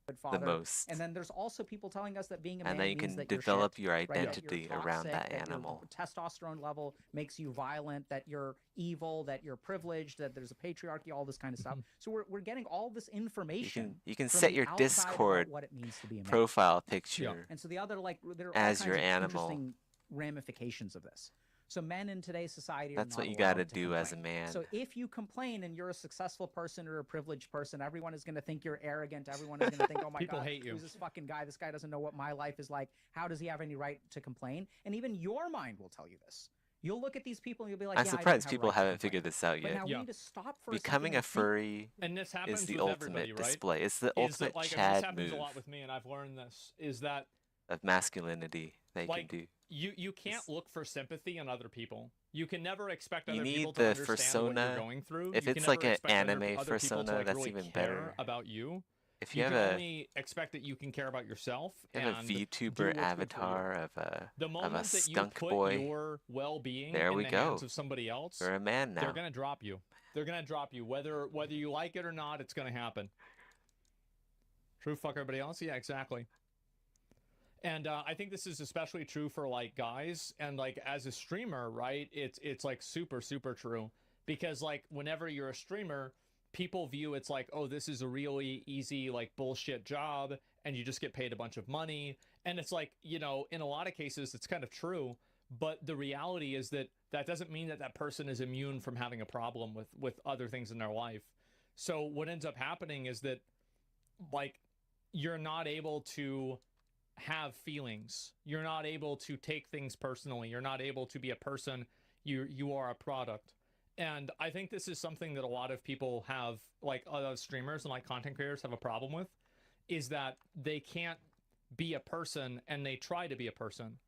good the father. most. And then there's also people telling us that being a man And then you means can that you're develop shit, your right? That you're identity around toxic, that your animal. testosterone level makes you violent, that you're evil, that you're privileged, that there's a patriarchy, all this kind of stuff. So we're getting all this information. You can from set the your outside Discord about what it means to be a man. profile picture And so the other, like, there are as all your kinds of animal. interesting ramifications of this. So men in today's society That's are what not you gotta allowed to do as a complain. man. So if you complain and you're a successful person or a privileged person, everyone is going to think you're arrogant. Everyone is going to think, oh my People God, hate you. who's this fucking guy? This guy doesn't know what my life is like. How does he have any right to complain? And even your mind will tell you this. You'll look at these people and you'll be like, I'm yeah, I don't surprised have people right to haven't complain. figured this out But yet. now we need to stop for Becoming a a second and furry And this happens is the with ultimate everybody, right? display. It's the Is ultimate that, like, Chad this happens move a lot with me, and I've learned this, is that of masculinity they like can do. you can't look for sympathy in other people. You can never expect You other need people the to understand what persona. you're going through. If You it's can like never an expect other anime people persona, to, like, that's really even care better. about you. If you can have a only expect that you can care about yourself. You have and a do what's VTuber good for you. avatar of The a moment that skunk you put boy. your well-being There in we the go. hands of somebody else, You're a man now. they're gonna drop you. They're gonna drop you, whether you like it or not. It's gonna happen. True, fuck everybody else. Yeah, exactly. And I think this is especially true for like guys, and like as a streamer, right? It's like super true, because like whenever you're a streamer, people view it's like, oh, this is a really easy like bullshit job, and you just get paid a bunch of money. And it's like, you know, in a lot of cases it's kind of true, but the reality is that that doesn't mean that that person is immune from having a problem with other things in their life. So what ends up happening is that like you're not able to have feelings. You're not able to take things personally. You're not able to be a person. You are a product. And I think this is something that a lot of people have, like other streamers and like content creators have a problem with, is that they can't be a person and they try to be a person.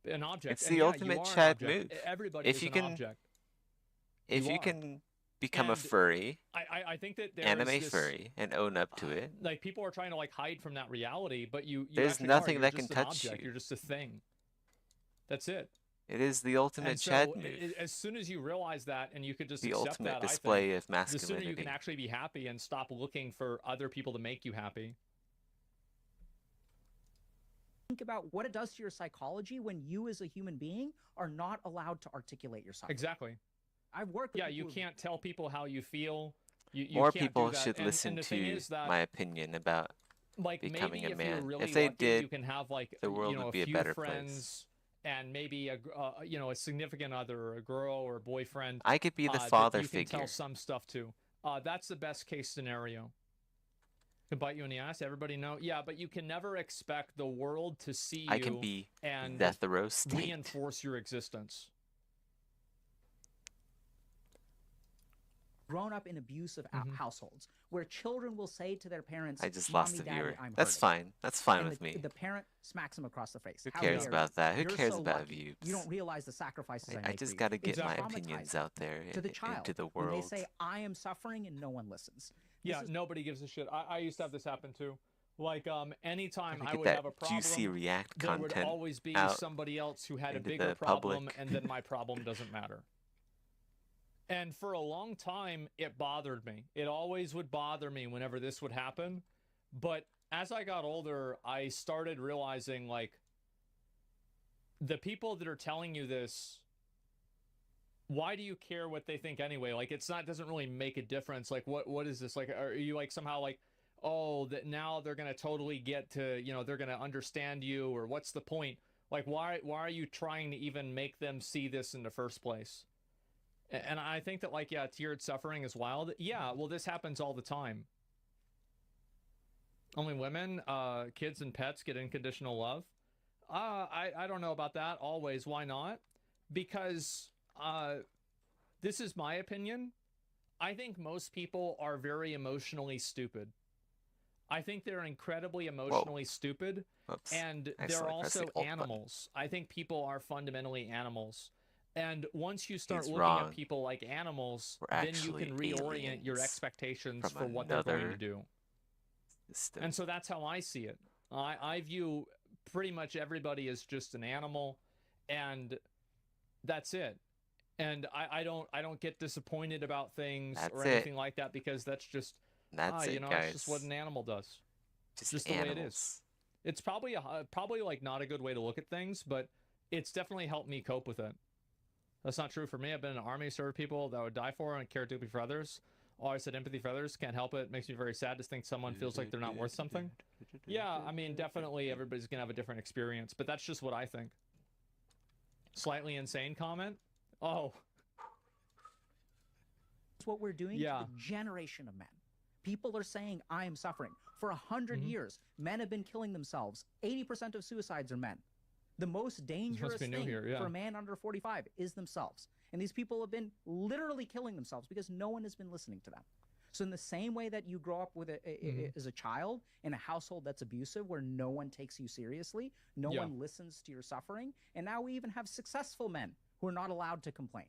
An object. It's And the yeah, ultimate you are an Chad object. move. Everybody If is you an can, object. if you are. can become a And furry, I think that there anime is this, furry, and own up to it, like people are trying to like hide from that reality, but you there's actually nothing You're that can just an touch object. you. You're just a thing. That's it. It is the ultimate And Chad so, move. as soon as you realize that, and you could just The accept ultimate that, display I of think, the sooner you masculinity. can actually be happy and stop looking for other people to make you happy. Think about what it does to your psychology when you as a human being are not allowed to articulate yourself. Exactly. I've worked with Yeah, you people who- can't tell people how you feel. You More can't do people that. should And listen the thing to is that, my opinion about like, becoming maybe a if you're man. really If they lucky, did, you can have like the world you know, would be a few better friends place. and maybe a you know, a significant other, or a girl or a boyfriend. I could be the that father you can figure. tell some stuff to. That's the best case scenario. Could bite you in the ass. Everybody know. Yeah, but you can never expect the world to see you I can be and the thorough state. reinforce your existence. grown up in abusive households where children will say to their parents, I just lost "Mommy, a Daddy, viewer. I'm That's hurting." fine. That's fine And with me. The parent smacks him across the face. Who How cares dare about you? that? Who You're cares so about lucky. views? You don't realize the sacrifices I I make just for you. got to get It's my traumatizing opinions out there to the into child the when world. they say, "I am suffering," and no one listens. Yeah, nobody gives a shit. I used to have this happen too. Like anytime Gotta I get would that have a problem, juicy React there would content always be out somebody else who had a into bigger the problem, public. and then my problem doesn't matter. And for a long time, it bothered me. It always would bother me whenever this would happen. But as I got older, I started realizing, like, the people that are telling you this, why do you care what they think anyway? Like, doesn't really make a difference. Like, what is this? Like, are you like somehow like, oh, that now they're going to totally get to, they're going to understand you, or what's the point? Like, why are you trying to even make them see this in the first place? And I think that, like, yeah, tiered suffering is wild. Yeah, well, this happens all the time. Only women, kids and pets get unconditional love. I don't know about that always. Why not? Because this is my opinion. I think most people are very emotionally stupid. I think they're incredibly emotionally stupid. Oops. And they're Accidentally pressed the also alt button. animals. I think people are fundamentally animals. And once you start He's looking wrong. at people like animals, We're then you actually can reorient your aliens expectations from for what they're going to another do. system. And so that's how I see it. I view pretty much everybody as just an animal, and that's it. And I don't get disappointed about things or That's it. anything like that, because that's just That's it, it's just what guys. an animal does. Just the way it is. animals. It's probably like not a good way to look at things, but it's definitely helped me cope with it. That's not true for me. I've been in the army, served people that I would die for, and care deeply for others. Always had empathy for others. Can't help it. Makes me very sad to think someone feels like they're not worth something. Yeah, I mean, definitely everybody's gonna have a different experience, but that's just what I think. Slightly insane comment? Oh. It's what we're doing to the generation of men. People are saying, "I am suffering." For 100 years, men have been killing themselves. 80% of suicides are men. The most dangerous be new thing here, yeah. for a man under 45 is themselves. And these people have been literally killing themselves because no one has been listening to them. So in the same way that you grow up with as a child in a household that's abusive, where no one takes you seriously, no Yeah. one listens to your suffering, and now we even have successful men who are not allowed to complain.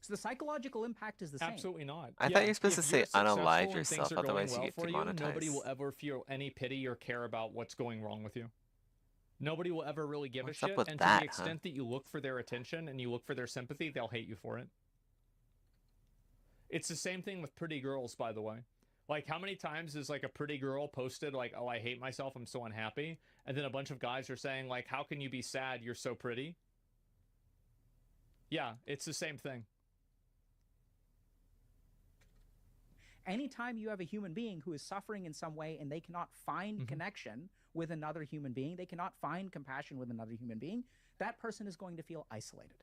So the psychological impact is the same. Absolutely not. I thought you're supposed to if say you're successful unalive and yourself, things are going otherwise you well get for demonetized. Nobody will ever feel any pity or care about what's going wrong with you. Nobody will ever really give What's a up shit, with and that, to the extent that you look for their attention and you look for their sympathy, they'll hate you for it. It's the same thing with pretty girls, by the way. Like, how many times is like a pretty girl posted like, "Oh, I hate myself, I'm so unhappy," and then a bunch of guys are saying like, "How can you be sad? You're so pretty." Yeah, it's the same thing. Anytime you have a human being who is suffering in some way and they cannot find connection with another human being, they cannot find compassion with another human being, that person is going to feel isolated.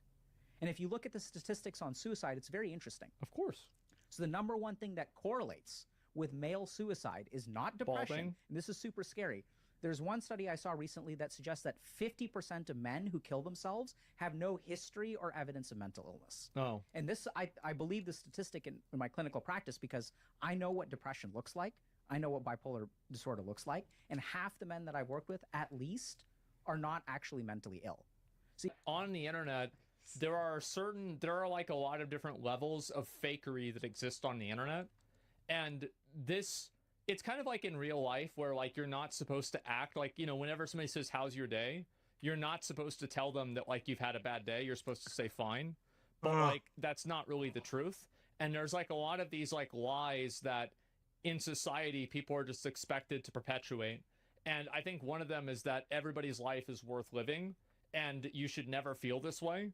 And if you look at the statistics on suicide, it's very interesting. Of course. So the number one thing that correlates with male suicide is not depression. Balding. And this is super scary. There's one study I saw recently that suggests that 50% of men who kill themselves have no history or evidence of mental illness. Oh. And this, I believe the statistic in my clinical practice because I know what depression looks like. I know what bipolar disorder looks like. And half the men that I've worked with, at least, are not actually mentally ill. See, on the internet, there are like a lot of different levels of fakery that exist on the internet. And it's kind of like in real life where like you're not supposed to act like, you know, whenever somebody says, how's your day? You're not supposed to tell them that like you've had a bad day. You're supposed to say fine. But like, that's not really the truth. And there's like a lot of these like lies that in society, people are just expected to perpetuate. And I think one of them is that everybody's life is worth living and you should never feel this way.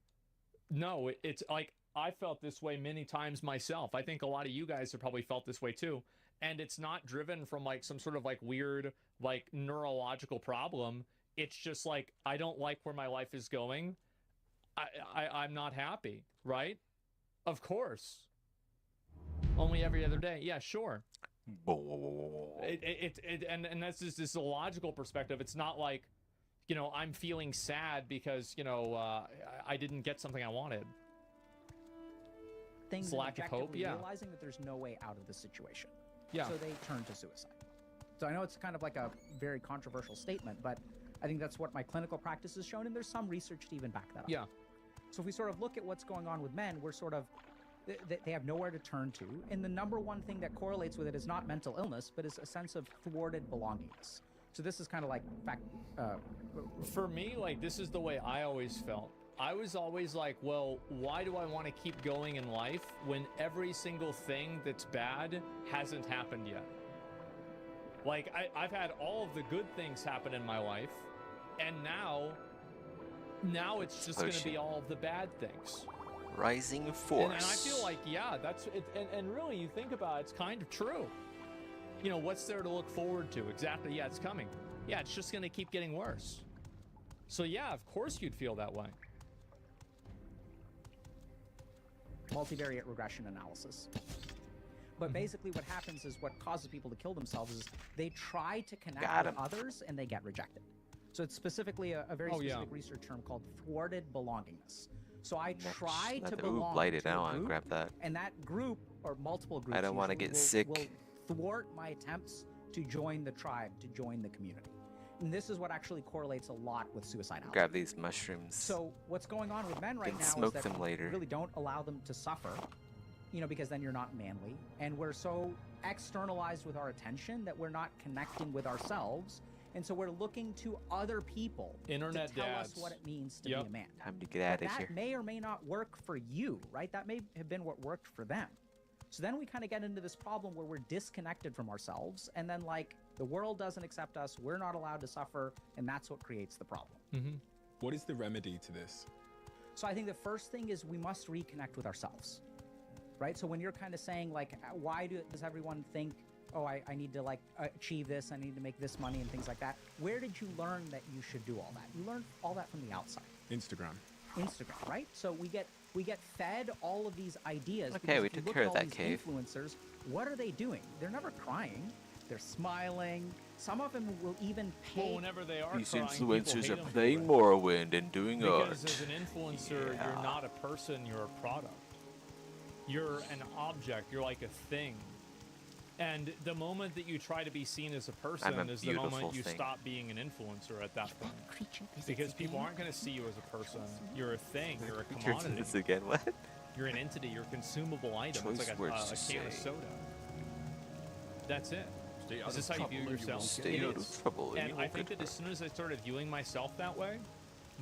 No, it's like, I felt this way many times myself. I think a lot of you guys have probably felt this way too. And it's not driven from like some sort of like weird, like neurological problem. It's just like, I don't like where my life is going. I'm not happy, right? Of course. Only every other day. Yeah, sure. And that's just this logical perspective. It's not like, you know, I'm feeling sad because, you know, I didn't get something I wanted. Things lack of hope, yeah. Realizing that there's no way out of the situation. Yeah. So they turn to suicide. So I know it's kind of like a very controversial statement, but I think that's what my clinical practice has shown, and there's some research to even back that up. Yeah. So if we sort of look at what's going on with men, we're sort of, they have nowhere to turn to, and the number one thing that correlates with it is not mental illness, but is a sense of thwarted belongingness. So this is kind of like, for me, like, this is the way I always felt. I was always like, well, why do I want to keep going in life when every single thing that's bad hasn't happened yet? Like, I've had all of the good things happen in my life, and now it's just going to be all of the bad things. Rising force. And I feel like, yeah, that's it. And really, you think about it, it's kind of true. You know, what's there to look forward to? Exactly, yeah, it's coming. Yeah, it's just going to keep getting worse. So yeah, of course you'd feel that way. Multivariate regression analysis. But basically what happens is what causes people to kill themselves is they try to connect with others and they get rejected. So it's specifically a very specific research term called thwarted belongingness. So I try to belong blighted. to I a don't want to group, grab that. and that group or multiple groups I don't want to get sick. will thwart my attempts to join the tribe, to join the community. And this is what actually correlates a lot with suicidality. Grab these mushrooms. So what's going on with men right now smoke is that them we later. really don't allow them to suffer, you know, because then you're not manly. And we're so externalized with our attention that we're not connecting with ourselves. And so we're looking to other people to tell us what it means to be a man. Time to get out of here. That may or may not work for you, right? That may have been what worked for them. So then we kind of get into this problem where we're disconnected from ourselves, and then like the world doesn't accept us, we're not allowed to suffer, and that's what creates the problem. What is the remedy to this? So I think the first thing is we must reconnect with ourselves, right? So when you're kind of saying like, why does everyone think, oh, I need to like achieve this, I need to make this money and things like that. Where did you learn that you should do all that? You learned all that from the outside. Instagram, right? So we get fed all of these ideas. Okay, we took care of that cave. Influencers, what are they doing? They're never crying. They're smiling. Some of them will even pay. Well, whenever they are These crying, influencers are people hate playing Morrowind and doing art. Because as an influencer, you're not a person, you're a product. You're an object, you're like a thing. And the moment that you try to be seen as a person is the moment you stop being an influencer at that point. Because people aren't going to see you as a person. You're a thing, you're a commodity. This again, what? You're an entity, you're a consumable item. Choice it's like words a can of soda. That's it. Is this how you view yourself? Stay out of trouble. And I think that as soon as I started viewing myself that way,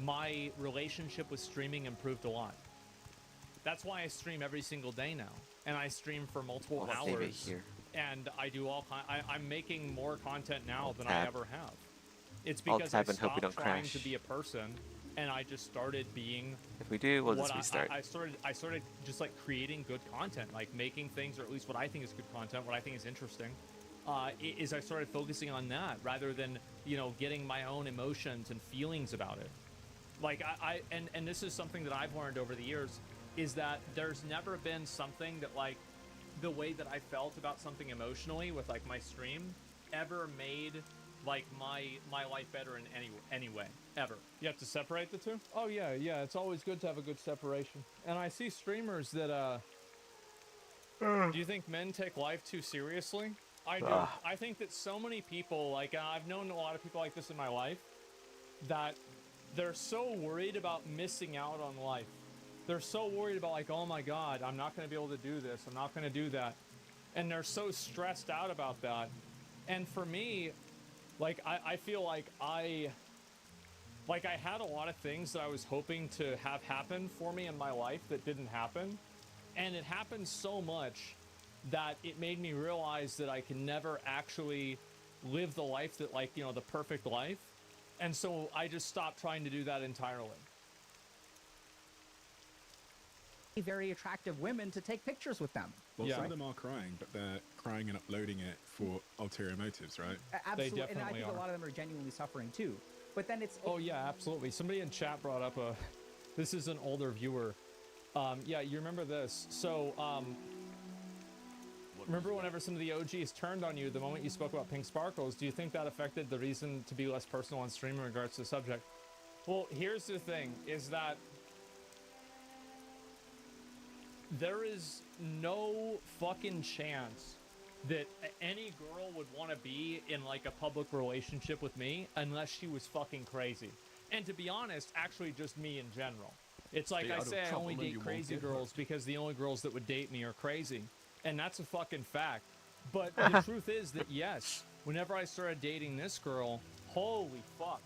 my relationship with streaming improved a lot. That's why I stream every single day now. And I stream for multiple hours. And I do I'm making more content now than I ever have. It's because I stopped trying to be a person, and I just started being. If we do, we'll just restart. I started just like creating good content, like making things, or at least what I think is good content, what I think is interesting. Is I started focusing on that rather than getting my own emotions and feelings about it. Like and this is something that I've learned over the years, is that there's never been something that like. The way that I felt about something emotionally with like my stream ever made like my life better in any way ever. You have to separate the two? Oh yeah, it's always good to have a good separation. And I see streamers that do you think men take life too seriously? I do. I think that so many people, like I've known a lot of people like this in my life, that they're so worried about missing out on life. They're so worried about like, oh my God, I'm not going to be able to do this. I'm not going to do that. And they're so stressed out about that. And for me, like, I feel like I had a lot of things that I was hoping to have happen for me in my life that didn't happen. And it happened so much that it made me realize that I can never actually live the life that, like, you know, the perfect life. And so I just stopped trying to do that entirely. Very attractive women to take pictures with them. Well, some of them are crying, but they're crying and uploading it for ulterior motives, right? Absolutely, and I think a lot of them are genuinely suffering too. But then oh yeah, absolutely. Somebody in chat brought up this is an older viewer. Yeah, you remember this. So, remember whenever some of the OGs turned on you the moment you spoke about pink sparkles, do you think that affected the reason to be less personal on stream in regards to the subject? Well, here's the thing, is that there is no fucking chance that any girl would want to be in like a public relationship with me unless she was fucking crazy. And to be honest, actually just me in general. It's like I say, I only date crazy girls because the only girls that would date me are crazy. And that's a fucking fact. But the truth is that yes, whenever I started dating this girl, holy fuck,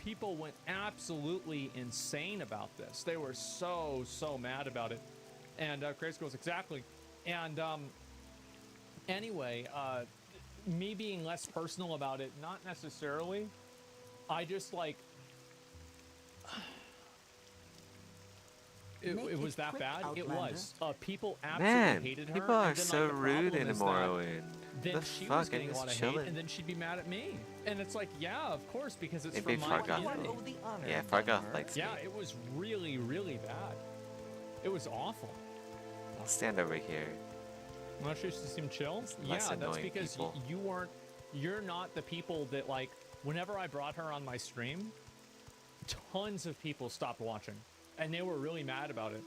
people went absolutely insane about this. They were so mad about it. And crazy girls, exactly. And anyway, me being less personal about it, not necessarily. I just like it was that bad. It was. People absolutely hated her. People are and then, so like, the rude in problem is Morrowind. Then The she fuck, was getting a lot of hate, chilling. and then she'd be mad at me. And it's like, yeah, of course, because it's Maybe from my Fargoth. community. Yeah, Fargoth likes me. Yeah, it was really bad. It was awful. I'll stand over here. Want to seem chill? Yeah, less that's annoying because people. you're not the people that, like, whenever I brought her on my stream, tons of people stopped watching. And they were really mad about it.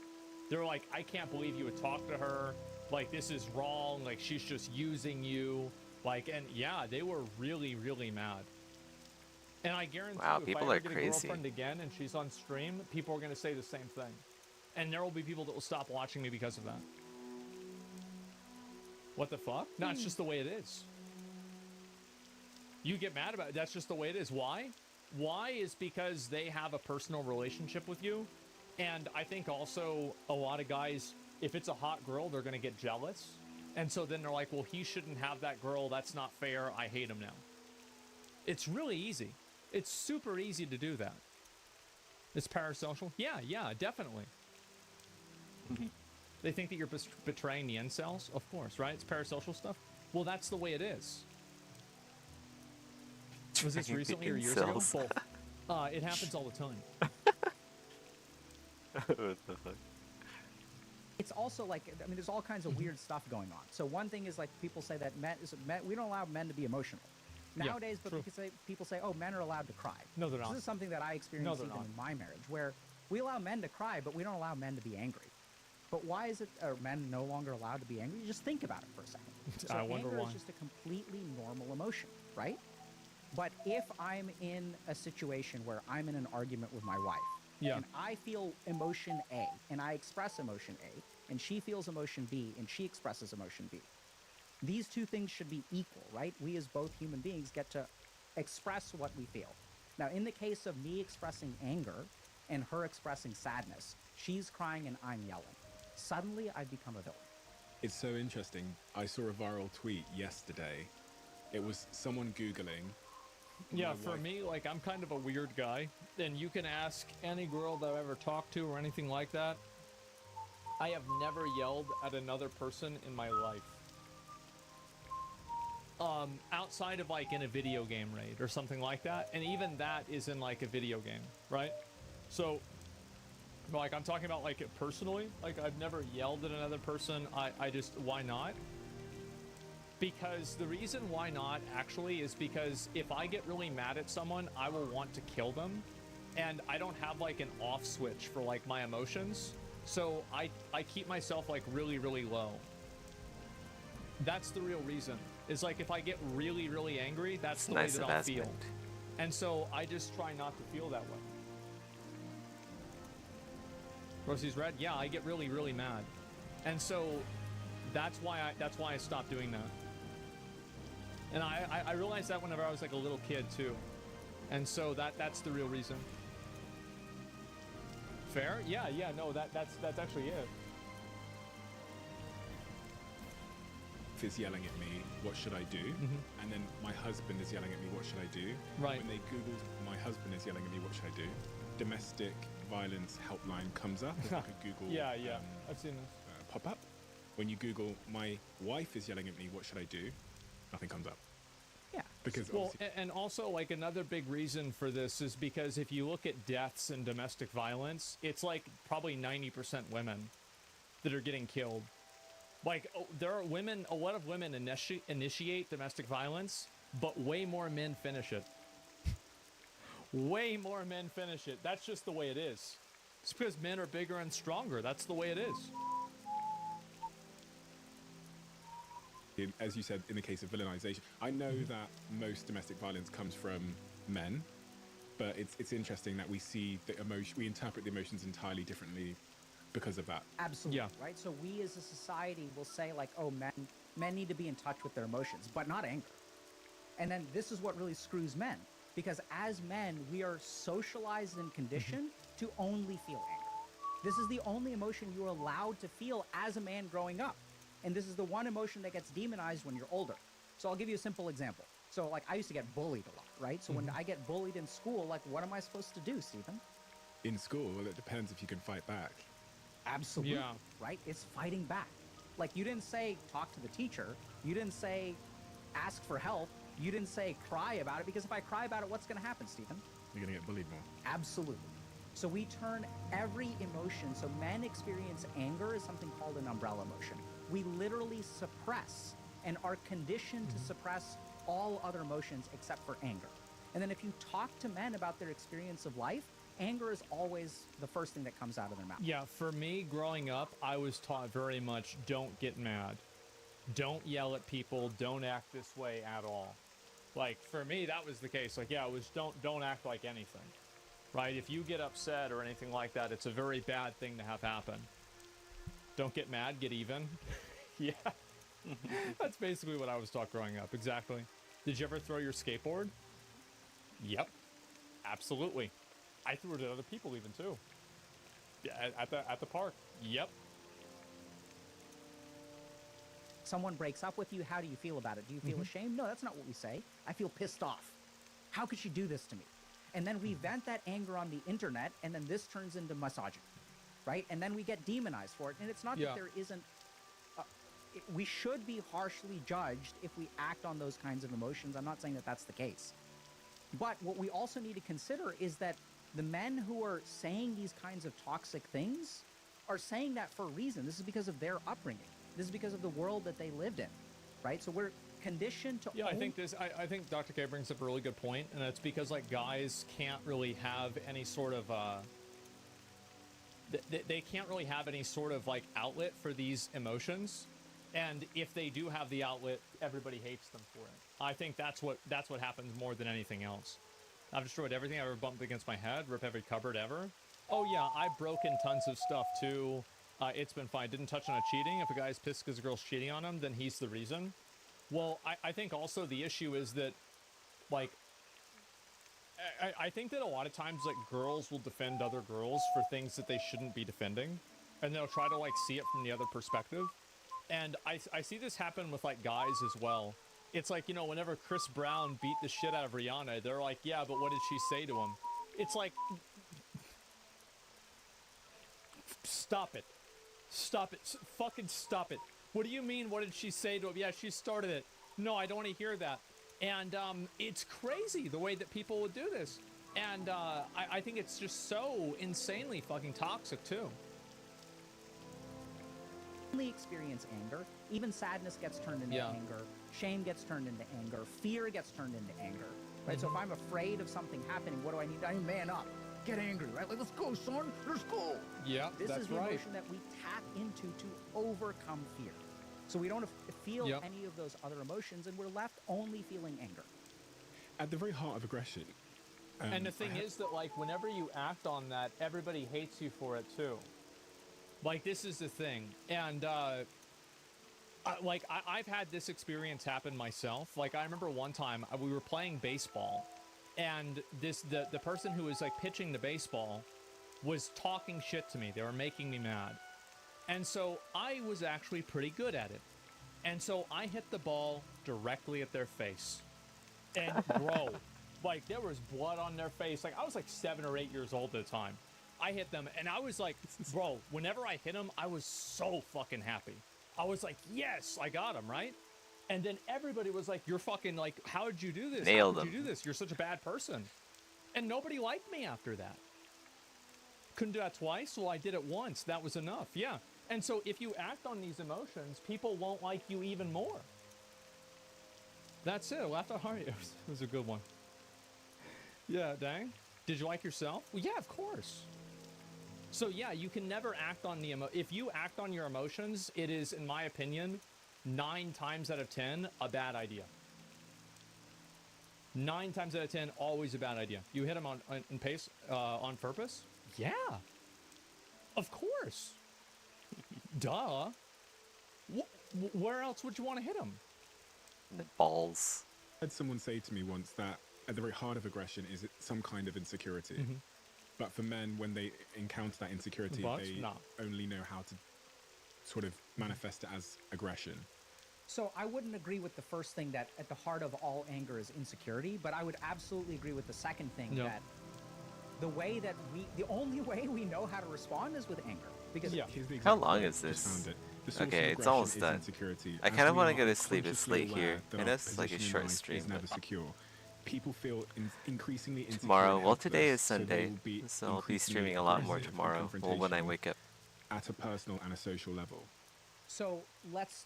They were like, I can't believe you would talk to her. Like, this is wrong. Like, she's just using you. Like, and yeah, they were really mad. And I guarantee you, if people I are ever get a crazy. girlfriend again and she's on stream, people are going to say the same thing. And there will be people that will stop watching me because of that. What the fuck? No, it's just the way it is. You get mad about it. That's just the way it is. Why? Why is because they have a personal relationship with you. And I think also a lot of guys, if it's a hot girl, they're going to get jealous. And so then they're like, well, he shouldn't have that girl. That's not fair. I hate him now. It's really easy. It's super easy to do that. It's parasocial. Yeah, definitely. They think that you're betraying the incels, of course, right? It's parasocial stuff. Well, that's the way it is. Was this recently or years ago? Both. It happens all the time. What the fuck? It's also like, I mean, there's all kinds of weird stuff going on. So one thing is like people say that we don't allow men to be emotional. Nowadays, but people say, oh, men are allowed to cry. No, they're not. This is something that I experienced even in my marriage, where we allow men to cry, but we don't allow men to be angry. But why are men no longer allowed to be angry? Just think about it for a second. So I wonder anger why. is just a completely normal emotion, right? But if I'm in a situation where I'm in an argument with my wife, and I feel emotion A, and I express emotion A, and she feels emotion B, and she expresses emotion B, these two things should be equal, right? We as both human beings get to express what we feel. Now, in the case of me expressing anger and her expressing sadness, she's crying and I'm yelling. Suddenly, I've become a villain. It's so interesting. I saw a viral tweet yesterday. It was someone Googling. Yeah, for me, like, I'm kind of a weird guy. And you can ask any girl that I've ever talked to or anything like that. I have never yelled at another person in my life. Outside of, like, in a video game raid or something like that. And even that is in, like, a video game, right? So, like, I'm talking about, like, it personally. Like, I've never yelled at another person. I just, why not? Because the reason why not actually is because if I get really mad at someone, I will want to kill them, and I don't have like an off switch for like my emotions, so I keep myself like really, really low. That's the real reason. Is like if I get really, really angry, that's the way that I'll feel. And so I just try not to feel that way. Rosie's red. Yeah, I get really, really mad, and so that's why I stopped doing that. And I realized that whenever I was like a little kid too, and so that's the real reason. Fair? Yeah. No, that's actually it. Is yelling at me, what should I do? And then my husband is yelling at me, what should I do? Right. When they Googled, my husband is yelling at me, what should I do? Domestic violence helpline comes up. It's like a Google. Yeah. I've seen this. Pop up. When you Google, my wife is yelling at me, what should I do? Nothing comes up. Yeah. Because and also like another big reason for this is because if you look at deaths and domestic violence, it's like probably 90% women that are getting killed. Like, there are a lot of women initiate domestic violence, but way more men finish it. Way more men finish it. That's just the way it is. It's because men are bigger and stronger. That's the way it is. As you said, in the case of villainization, I know that most domestic violence comes from men, but it's interesting that we see the emotion, we interpret the emotions entirely differently because of that. Absolutely. Yeah. Right. So we as a society will say like, oh, men need to be in touch with their emotions, but not anger. And then this is what really screws men, because as men, we are socialized and conditioned to only feel anger. This is the only emotion you're allowed to feel as a man growing up. And this is the one emotion that gets demonized when you're older. So I'll give you a simple example. So like I used to get bullied a lot, right? So when I get bullied in school, like what am I supposed to do, Stephen? In school, well, it depends if you can fight back. Absolutely. Yeah. Right? It's fighting back. Like you didn't say talk to the teacher. You didn't say ask for help. You didn't say cry about it, because if I cry about it, what's going to happen, Stephen? You're going to get bullied more. Absolutely. So we turn every emotion. So men experience anger as something called an umbrella emotion. We literally suppress and are conditioned to suppress all other emotions except for anger. And then if you talk to men about their experience of life, anger is always the first thing that comes out of their mouth. Yeah, for me, growing up, I was taught very much, don't get mad. Don't yell at people. Don't act this way at all. Like, for me, that was the case. Like, yeah, it was don't act like anything. Right? If you get upset or anything like that, it's a very bad thing to have happen. Don't get mad, get even. Yeah. That's basically what I was taught growing up. Exactly. Did you ever throw your skateboard? Yep. Absolutely. I threw it at other people even too. Yeah, at the park. Yep. Someone breaks up with you, how do you feel about it? Do you feel ashamed? No, that's not what we say. I feel pissed off. How could she do this to me? And then we vent that anger on the internet, and then this turns into misogyny, right? And then we get demonized for it. And it's not that there isn't... we should be harshly judged if we act on those kinds of emotions. I'm not saying that that's the case. But what we also need to consider is that the men who are saying these kinds of toxic things are saying that for a reason. This is because of their upbringing. This is because of the world that they lived in, right? So we're conditioned to... Yeah, I think Dr. K brings up a really good point, and it's because like guys can't really have any sort of they can't really have any sort of like outlet for these emotions, and if they do have the outlet, everybody hates them for it. I think that's what happens more than anything else. I've destroyed everything I've ever bumped against my head, rip every cupboard ever. Oh yeah, I've broken tons of stuff too. It's been fine. Didn't touch on a cheating. If a guy's pissed because a girl's cheating on him, then he's the reason. Well, I think also the issue is that, like, I think that a lot of times, like, girls will defend other girls for things that they shouldn't be defending. And they'll try to, like, see it from the other perspective. And I see this happen with, like, guys as well. It's like, you know, whenever Chris Brown beat the shit out of Rihanna, they're like, yeah, but what did she say to him? It's like... Stop it. Stop it. Fucking stop it. What do you mean, what did she say to him? Yeah, she started it. No, I don't want to hear that. And it's crazy the way that people would do this. And I think it's just so insanely fucking toxic, too. only experience anger. Even sadness gets turned into anger. Shame gets turned into anger. Fear gets turned into anger. Right? So if I'm afraid of something happening, what do I need? I need to man up. Get angry, right? Like, let's go, son. Let's go. Yeah, this that's is the emotion that we tap into to overcome fear. So we don't feel any of those other emotions, and we're left only feeling anger. At the very heart of aggression. And the thing is that, like, whenever you act on that, everybody hates you for it too. Like, this is the thing. And I've had this experience happen myself. Like, I remember one time we were playing baseball, and the person who was like pitching the baseball was talking shit to me. They were making me mad. And so I was actually pretty good at it. And so I hit the ball directly at their face. And bro, like, there was blood on their face. Like, I was like 7 or 8 years old at the time. I hit them, and I was like, bro, whenever I hit them, I was so fucking happy. I was like, yes, I got him, right? And then everybody was like, you're fucking, like, how did you do this? Nailed How did him. you do this? You're such a bad person. And nobody liked me after that. Couldn't do that twice? Well, I did it once. That was enough. Yeah. And so if you act on these emotions, people won't like you even more. That's it. Laugh at Harry. It was a good one. Yeah, dang. Did you like yourself? Well, yeah, of course. So yeah, you can never act on the if you act on your emotions, it is, in my opinion, 9 times out of 10 a bad idea. 9 times out of 10, always a bad idea. You hit him on pace on purpose? Yeah, of course. Duh. Where else would you want to hit him? The balls. I had someone say to me once that at the very heart of aggression is some kind of insecurity. Mm-hmm. But for men, when they encounter that insecurity, they only know how to sort of manifest it as aggression. So I wouldn't agree with the first thing, that at the heart of all anger is insecurity, but I would absolutely agree with the second thing, that the only way we know how to respond is with anger. Because How long is this? Okay, it's almost done. I kind of want to go to sleep. It's late here, and that's like a short stream. Never secure. People feel increasingly insecure. Tomorrow, well, today is Sunday, so I'll be streaming a lot more tomorrow. Well, when I wake up. At a personal and a social level. So let's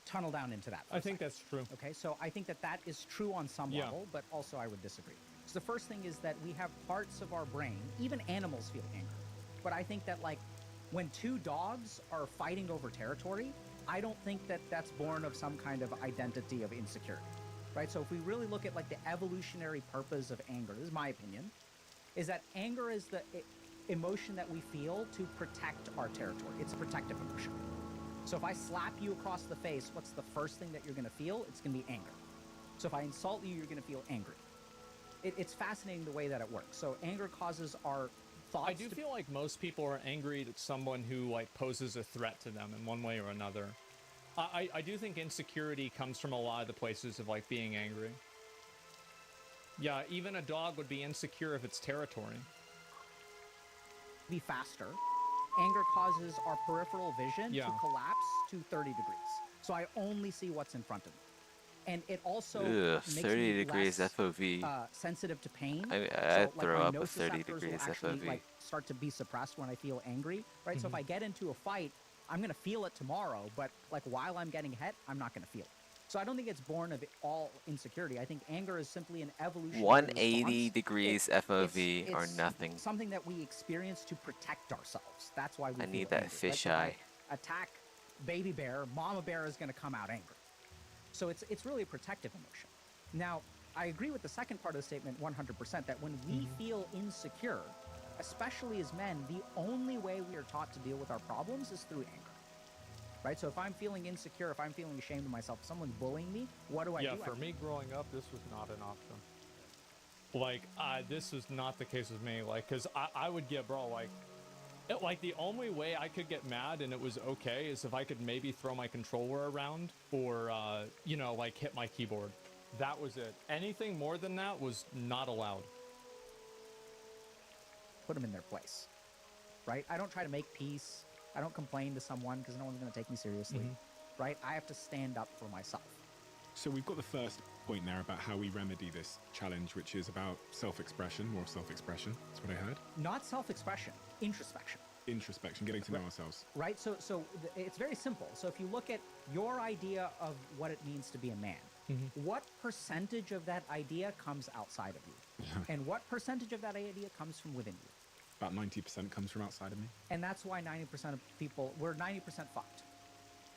tunnel down into that. I think that's true. Okay, so I think that is true on some level, but also I would disagree. So the first thing is that we have parts of our brain, even animals feel anger. But I think that, like, when 2 dogs are fighting over territory, I don't think that that's born of some kind of identity of insecurity, right? So if we really look at, like, the evolutionary purpose of anger, this is my opinion, is that anger is the emotion that we feel to protect our territory. It's a protective emotion. So if I slap you across the face, what's the first thing that you're going to feel? It's going to be anger. So if I insult you, you're going to feel angry. It's fascinating the way that it works. So anger causes our thoughts. I do feel like most people are angry at someone who, like, poses a threat to them in one way or another. I do think insecurity comes from a lot of the places of, like, being angry. Yeah, even a dog would be insecure of its territory. Be faster. Anger causes our peripheral vision to collapse to 30 degrees. So I only see what's in front of me. And it also makes 30 me degrees less, FOV. Sensitive to pain. I'd throw up with 30 nociceptors degrees will actually, FOV. like, start to be suppressed when I feel angry, right? So if I get into a fight, I'm going to feel it tomorrow, but, like, while I'm getting hit, I'm not going to feel it. So I don't think it's born of all insecurity. I think anger is simply an evolutionary 180 response. degrees FOV or It's nothing. something that we experience to protect ourselves. That's why we I feel need that angry. fish Like, eye. if I attack baby bear, mama bear is going to come out angry. So it's really a protective emotion. Now, I agree with the second part of the statement 100%, that when we feel insecure, especially as men, the only way we are taught to deal with our problems is through anger. Right? So if I'm feeling insecure, if I'm feeling ashamed of myself, if someone's bullying me, what do I do? Yeah, for me growing up, this was not an option. Like, this was not the case with me. Like, because I would get, bro, like, the only way I could get mad and it was okay is if I could maybe throw my controller around or, you know, like, hit my keyboard. That was it. Anything more than that was not allowed. Put them in their place. Right? I don't try to make peace. I don't complain to someone because no one's going to take me seriously. Right? I have to stand up for myself. So we've got the first point there about how we remedy this challenge, which is about self-expression, more self-expression. That's what I heard. Not self-expression, introspection. introspection, getting to know ourselves. Right. So it's very simple. So if you look at your idea of what it means to be a man, what percentage of that idea comes outside of you, and what percentage of that idea comes from within you? About 90% comes from outside of me. And that's why 90% of people, we're 90% fucked.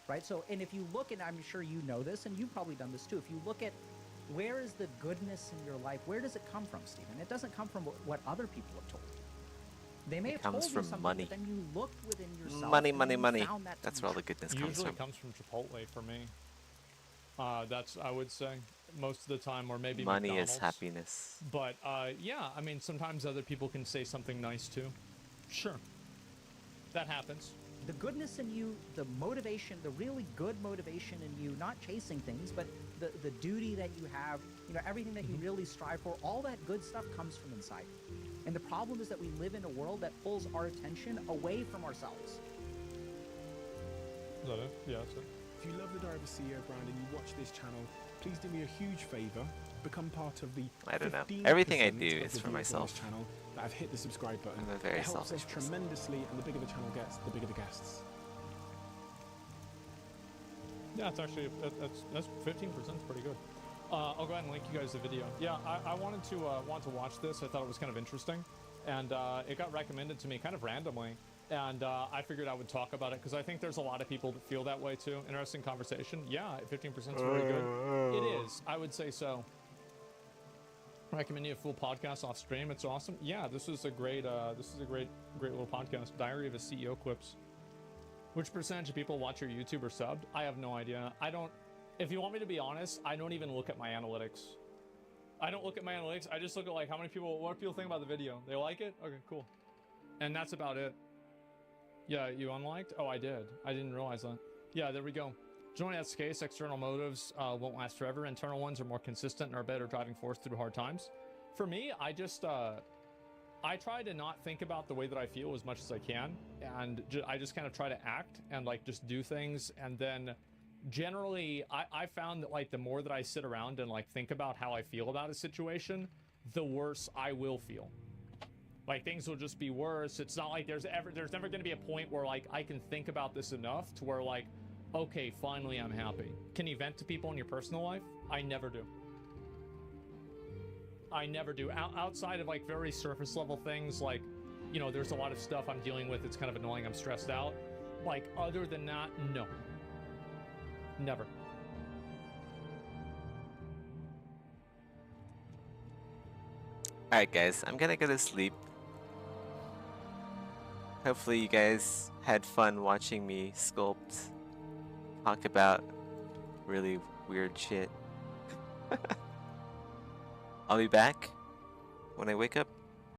Right? So, and if you look, and I'm sure you know this, and you've probably done this too, if you look at where is the goodness in your life, where does it come from, Stephen? It doesn't come from what other people have told you. They may have told you something, money. but then you looked within yourself. Money, money, money. Found that That's where all the goodness comes Usually from. comes from Chipotle for me. That's, I would say, most of the time, or maybe money McDonald's. is happiness. But yeah, I mean, sometimes other people can say something nice too. Sure, that happens. The goodness in you, the motivation, the really good motivation in you, not chasing things, but the duty that you have, you know, everything that you really strive for, all that good stuff comes from inside. And the problem is that we live in a world that pulls our attention away from ourselves. Is that it? Yeah, that's it. If you love the Diary of a CEO brand and you watch this channel, please do me a huge favor. Become part of the I don't know. 15% Everything I of do the is for viewers on myself. this channel that have hit the subscribe button. I'm a very it helps selfish us person. tremendously, and the bigger the channel gets, the bigger the guests. Yeah, it's actually that's 15% is pretty good. I'll go ahead and link you guys the video. Yeah, I wanted to watch this. I thought it was kind of interesting, and it got recommended to me kind of randomly, and I figured I would talk about it because I think there's a lot of people that feel that way too. Interesting conversation. Yeah, 15% is very good. It is. I would say so. Recommend you a full podcast off stream. It's awesome. Yeah, this is a great little podcast. Diary of a CEO clips. Which percentage of people watch your YouTube or subbed? I have no idea. I don't. If you want me to be honest, I don't even look at my analytics. I don't look at my analytics. I just look at like how many people, what people think about the video. They like it? Okay, cool. And that's about it. Yeah, you unliked? Oh, I did. I didn't realize that. Yeah, there we go. Generally, that's the case. External motives won't last forever. Internal ones are more consistent and are a better driving force through hard times. For me, I just, I try to not think about the way that I feel as much as I can. And I just kind of try to act and like just do things. And then generally, I found that like the more that I sit around and like think about how I feel about a situation, the worse I will feel. Like things will just be worse. It's not like there's never going to be a point where like I can think about this enough to where like, okay, finally I'm happy. Can you vent to people in your personal life? I never do. I never do. Outside of like very surface level things, like, you know, there's a lot of stuff I'm dealing with. It's kind of annoying. I'm stressed out. Like other than that, no. Never. Alright guys, I'm gonna go to sleep. Hopefully you guys had fun watching me sculpt, talk about really weird shit. I'll be back when I wake up.